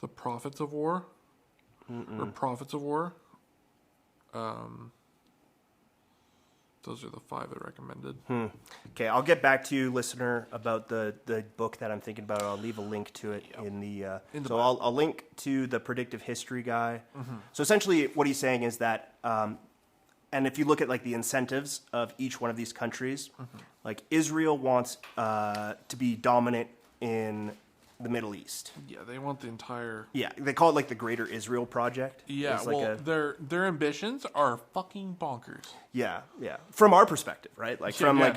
The Prophets of War. Mm-mm. Or Prophets of War. Those are the 5 I recommended. Okay, I'll get back to you, listener, about the book that I'm thinking about. I'll leave a link to it in the so I'll link to the predictive history guy. Mm-hmm. So essentially what he's saying is that, and if you look at the incentives of each one of these countries, Israel wants to be dominant in the Middle East. Yeah, they want the entire... Yeah, they call it the Greater Israel Project. Yeah, their ambitions are fucking bonkers. Yeah. From our perspective, right? From a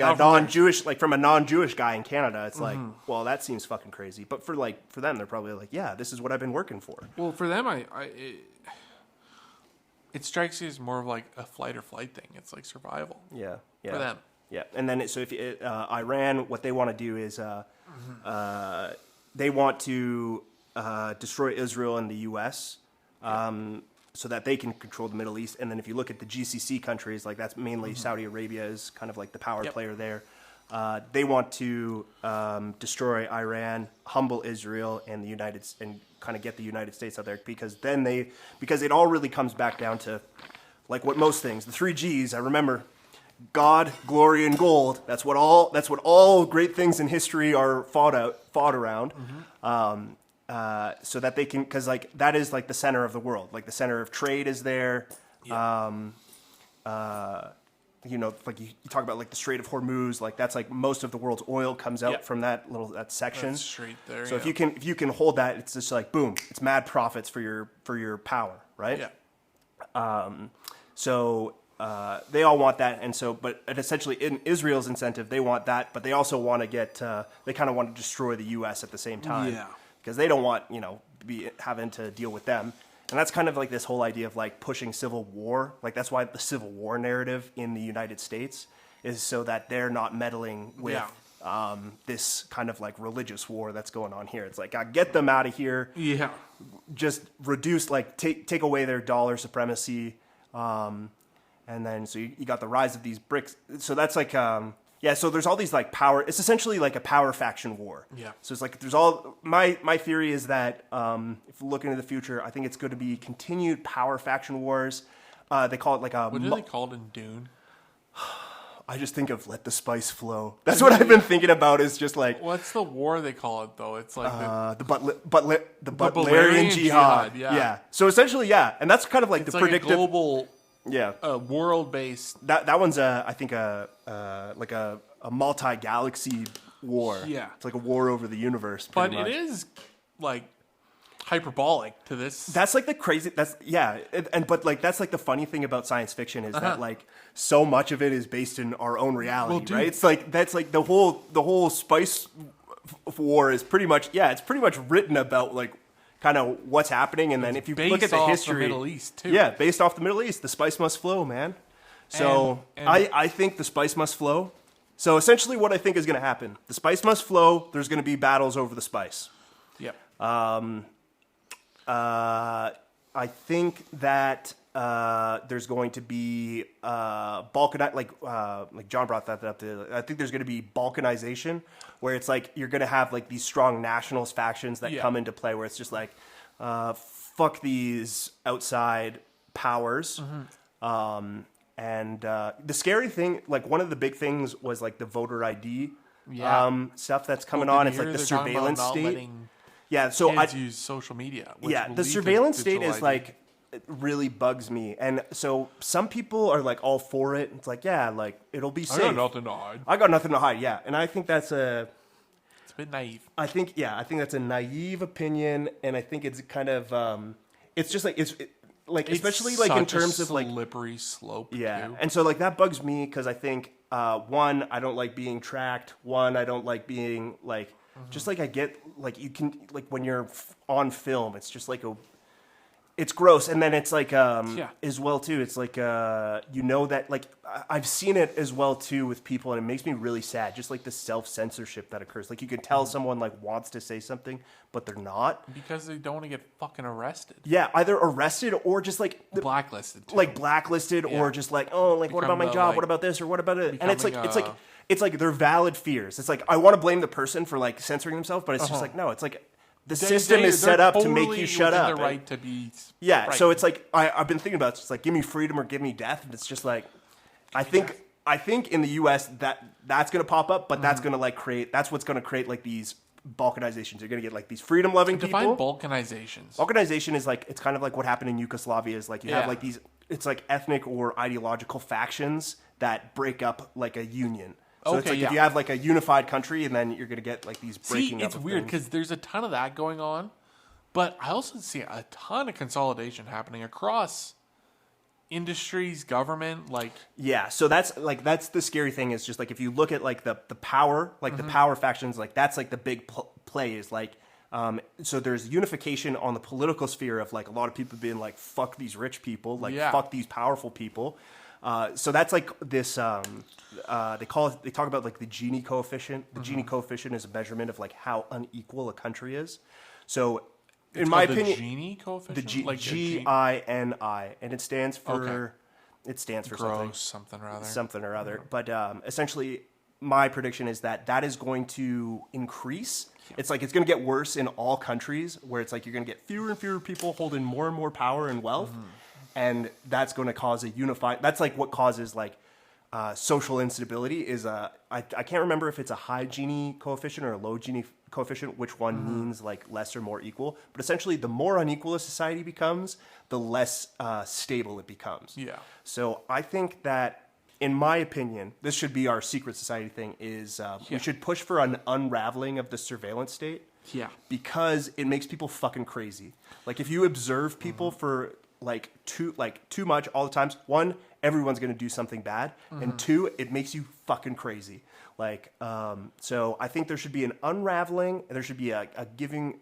non-Jewish guy in Canada, it's well, that seems fucking crazy. But for them, they're probably yeah, this is what I've been working for. Well, for them, it strikes you as more of a flight or flight thing. It's survival. Yeah. For them. Yeah, and then if Iran, what they want to do is they want to destroy Israel and the U.S. So that they can control the Middle East. And then if you look at the GCC countries, that's mainly Saudi Arabia is kind of the power player there. They want to destroy Iran, humble Israel, and kind of get the United States out there because it all really comes back down to what most things, the 3 Gs. I remember. God, glory, and gold. That's what all great things in history are fought around. So that they can, because that is the center of the world. The center of trade is there. Yeah. You talk about the Strait of Hormuz. That's most of the world's oil comes out from that section. That's straight there. So if you can hold that, it's just boom, it's mad profits for your power, right? Yeah. They all want that, and but essentially in Israel's incentive, they want that, but they also want to they kind of want to destroy the U.S. at the same time. Yeah. because they don't want, be having to deal with them. And that's kind of like this whole idea of like pushing civil war. Like that's why the Civil War narrative in the United States is so that they're not meddling with this kind of like religious war that's going on here. It's like, get them out of here. Yeah. Just reduce, like take away their dollar supremacy. And then so you got the rise of these BRICS. So that's like, so there's all these like power. It's essentially like a power faction war. Yeah. So it's like there's all my theory is that if we look into the future, I think it's going to be continued power faction wars. They call it like a. What do they call it in Dune? I just think of let the spice flow. That's what I've been thinking about. Is just like what's the war they call it though? It's like the Butlerian Jihad. Yeah. So essentially, and that's kind of like it's the like predictive a global. Yeah, world-based. That one's I think a multi-galaxy war. Yeah, it's like a war over the universe. But much. It is like hyperbolic to this. That's like the crazy. But like that's like the funny thing about science fiction is that like so much of it is based in our own reality, right? It's like that's like the whole spice war is pretty much it's pretty much written about like. Kind of what's happening, and then if you look at the history, the Middle East too. Yeah, based off the Middle East, the spice must flow, man. So I think the spice must flow. So essentially, what I think is going to happen: the spice must flow. There's going to be battles over the spice. Yep. I think that there's going to be balkanization, like John brought that up. I think there's going to be balkanization, where it's like you're going to have like these strong nationalist factions that come into play, where it's just like fuck these outside powers. And the scary thing, like one of the big things was like the voter ID stuff that's coming on. It's like the surveillance state. Yeah, so I use social media. The surveillance state is like. It really bugs me, and so some people are like all for it. It's like, like it'll be safe. I got nothing to hide. I got nothing to hide. Yeah, and I think that's it's a bit naive. I think that's a naive opinion, and I think it's kind of it's just like it's especially like in terms of like slippery slope. Yeah, too. and so like that bugs me because I think one, I don't like being tracked. One, I don't like being like just like I get like you can like when you're on film, it's just like it's gross, and then it's like as well too. It's like that like I've seen it as well too with people, and it makes me really sad. Just like the self-censorship that occurs. Like you can tell someone like wants to say something, but they're not because they don't want to get fucking arrested. Yeah, either arrested or just like blacklisted, or just like what about my job? What about this or what about it? And it's like they're valid fears. It's like I want to blame the person for like censoring themselves, but it's just like no, it's like. The system is set up to make you shut up. The right to be so it's like I've been thinking about it. It's like give me freedom or give me death, and it's just like I think in the U.S. that's going to pop up, but that's going to like create that's what's going to create like these balkanizations. You're going to get like these freedom loving people. Define balkanizations. Balkanization is like it's kind of like what happened in Yugoslavia. Is like you have like these it's like ethnic or ideological factions that break up like a union. So it's like if you have like a unified country, and then you're going to get like these breaking up. It's weird because there's a ton of that going on, but I also see a ton of consolidation happening across industries, government, like so that's the scary thing is just like if you look at like the power, like the power factions, like that's like the big play is like so there's unification on the political sphere of like a lot of people being like fuck these rich people, like fuck these powerful people. So that's like this. They talk about like the Gini coefficient. The Gini coefficient is a measurement of like how unequal a country is. So, in my opinion, the Gini coefficient, the GINI, and it stands for gross, something or other. But essentially, my prediction is that is going to increase. It's like it's going to get worse in all countries, where it's like you're going to get fewer and fewer people holding more and more power and wealth. And that's going to cause a unified. That's like what causes like social instability. Is I can't remember if it's a high Gini coefficient or a low Gini coefficient. Which one means like less or more equal? But essentially, the more unequal a society becomes, the less stable it becomes. Yeah. So I think that, in my opinion, this should be our secret society thing. Is we should push for an unraveling of the surveillance state. Yeah. Because it makes people fucking crazy. Like if you observe people for too much all the times. One, everyone's going to do something bad, and two, it makes you fucking crazy. So I think there should be an unraveling. There should be a giving,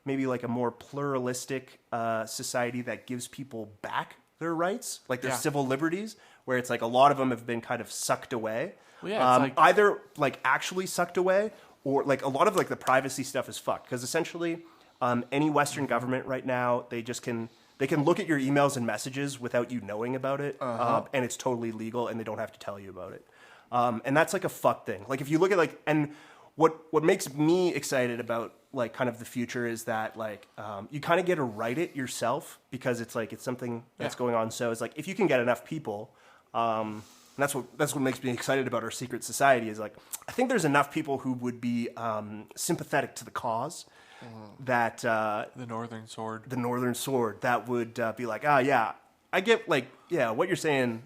maybe a more pluralistic society that gives people back their rights, like their civil liberties, where it's like a lot of them have been kind of sucked away. Well, yeah, it's either actually sucked away, or a lot of the privacy stuff is fucked, because essentially any Western government right now, they can look at your emails and messages without you knowing about it, and it's totally legal, and they don't have to tell you about it. And that's a fuck thing. If you look at and what makes me excited about kind of the future is that you kind of get to write it yourself, because it's something that's going on. So it's if you can get enough people, and that's what makes me excited about our secret society is I think there's enough people who would be sympathetic to the cause, that the Northern Sword that would be I get what you're saying,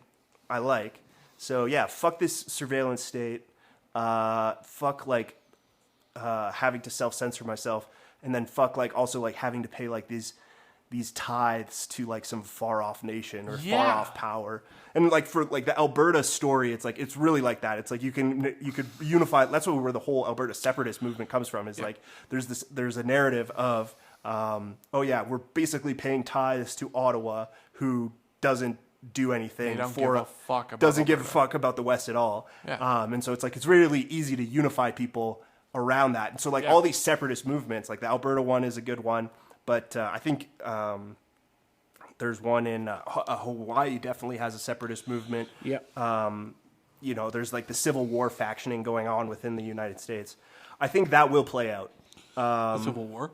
I like. So yeah, fuck this surveillance state, fuck having to self-censor myself, and then fuck also having to pay these tithes to some far-off nation or far-off power. And for the Alberta story, it's really like that. It's you could unify. That's where the whole Alberta separatist movement comes from. Is there's a narrative of we're basically paying tithes to Ottawa, who doesn't do anything doesn't give a fuck about the West at all. And so it's really easy to unify people around that. And so all these separatist movements, the Alberta one is a good one, but I think there's one in Hawaii definitely has a separatist movement. There's the Civil War factioning going on within the United States. I think that will play out. The Civil War?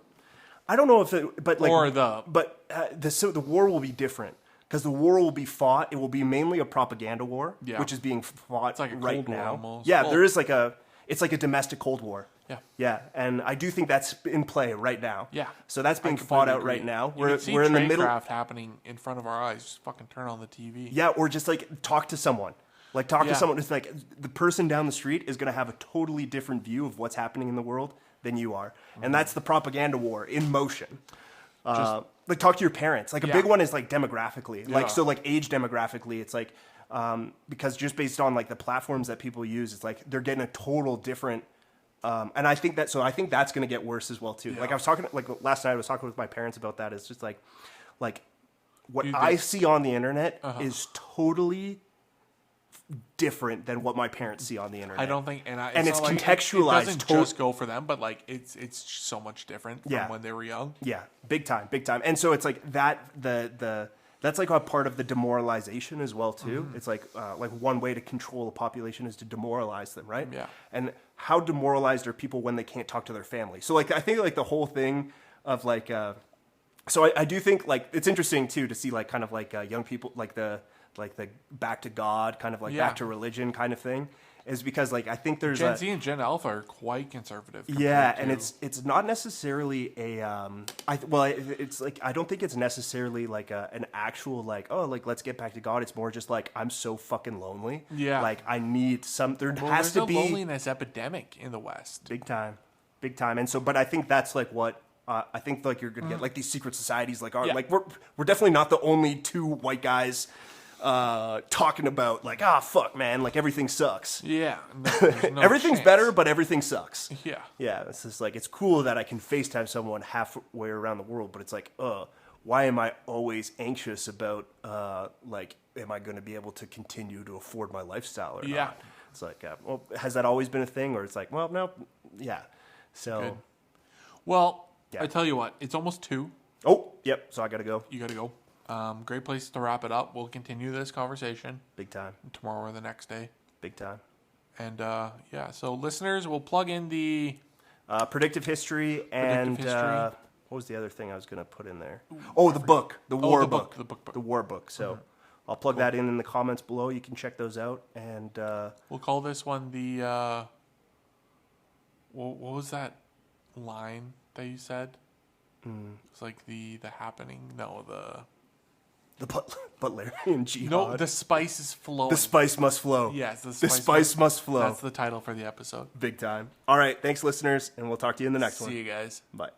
I don't know if it, but the war will be different. Because the war will be fought, it will be mainly a propaganda war, which is being fought right now. Almost. Yeah, there is it's like a domestic Cold War. Yeah, and I do think that's in play right now. Yeah, so that's being fought out right now. We're in the middle. Tradecraft happening in front of our eyes. Just fucking turn on the TV. Yeah, or just talk to someone. To someone. It's the person down the street is going to have a totally different view of what's happening in the world than you are, and that's the propaganda war in motion. Talk to your parents. A big one is demographically. Age demographically, it's because just based on the platforms that people use, it's they're getting a total different. And I think that's going to get worse as well too. I was talking last night. I was talking with my parents about that. It's just what I see on the internet is totally different than what my parents see on the internet. I don't think, it's contextualized. It doesn't just go for them, but it's so much different from when they were young. Yeah, big time. And so it's that that's a part of the demoralization as well too. It's one way to control a population is to demoralize them, right? Yeah. And how demoralized are people when they can't talk to their family? So I think the whole thing of so I do think it's interesting too to see young people the back to God, kind of back to religion kind of thing, is because I think there's Gen Z and Gen Alpha are quite conservative. And it's not necessarily I don't think it's necessarily an actual let's get back to God. It's more just I'm so fucking lonely. Yeah. I need some. There's a loneliness epidemic in the West. Big time. And so, but I think that's what. I think you're gonna get these secret societies we're definitely not the only two white guys talking about fuck man, everything sucks. Yeah, no everything's chance. better, but everything sucks. Yeah. It's just it's cool that I can FaceTime someone halfway around the world, but it's why am I always anxious about am I going to be able to continue to afford my lifestyle or not? It's well, has that always been a thing, or it's well, no, yeah. So, good. Well, I tell you what, it's almost 2. Oh, yep. So I gotta go. You gotta go. Great place to wrap it up. We'll continue this conversation. Big time. Tomorrow or the next day. Big time. And so listeners, we'll plug in the predictive history and what was the other thing I was going to put in there? Oh, the book, the war book. The war book. So I'll plug that in the comments below. You can check those out. And we'll call this one the what was that line that you said? It's the happening. No, the Butlerian Jihad. No, the spice is flowing. The spice must flow. Yes, the spice must flow. That's the title for the episode. Big time. All right, thanks, listeners, and we'll talk to you in the next one. See you guys. Bye.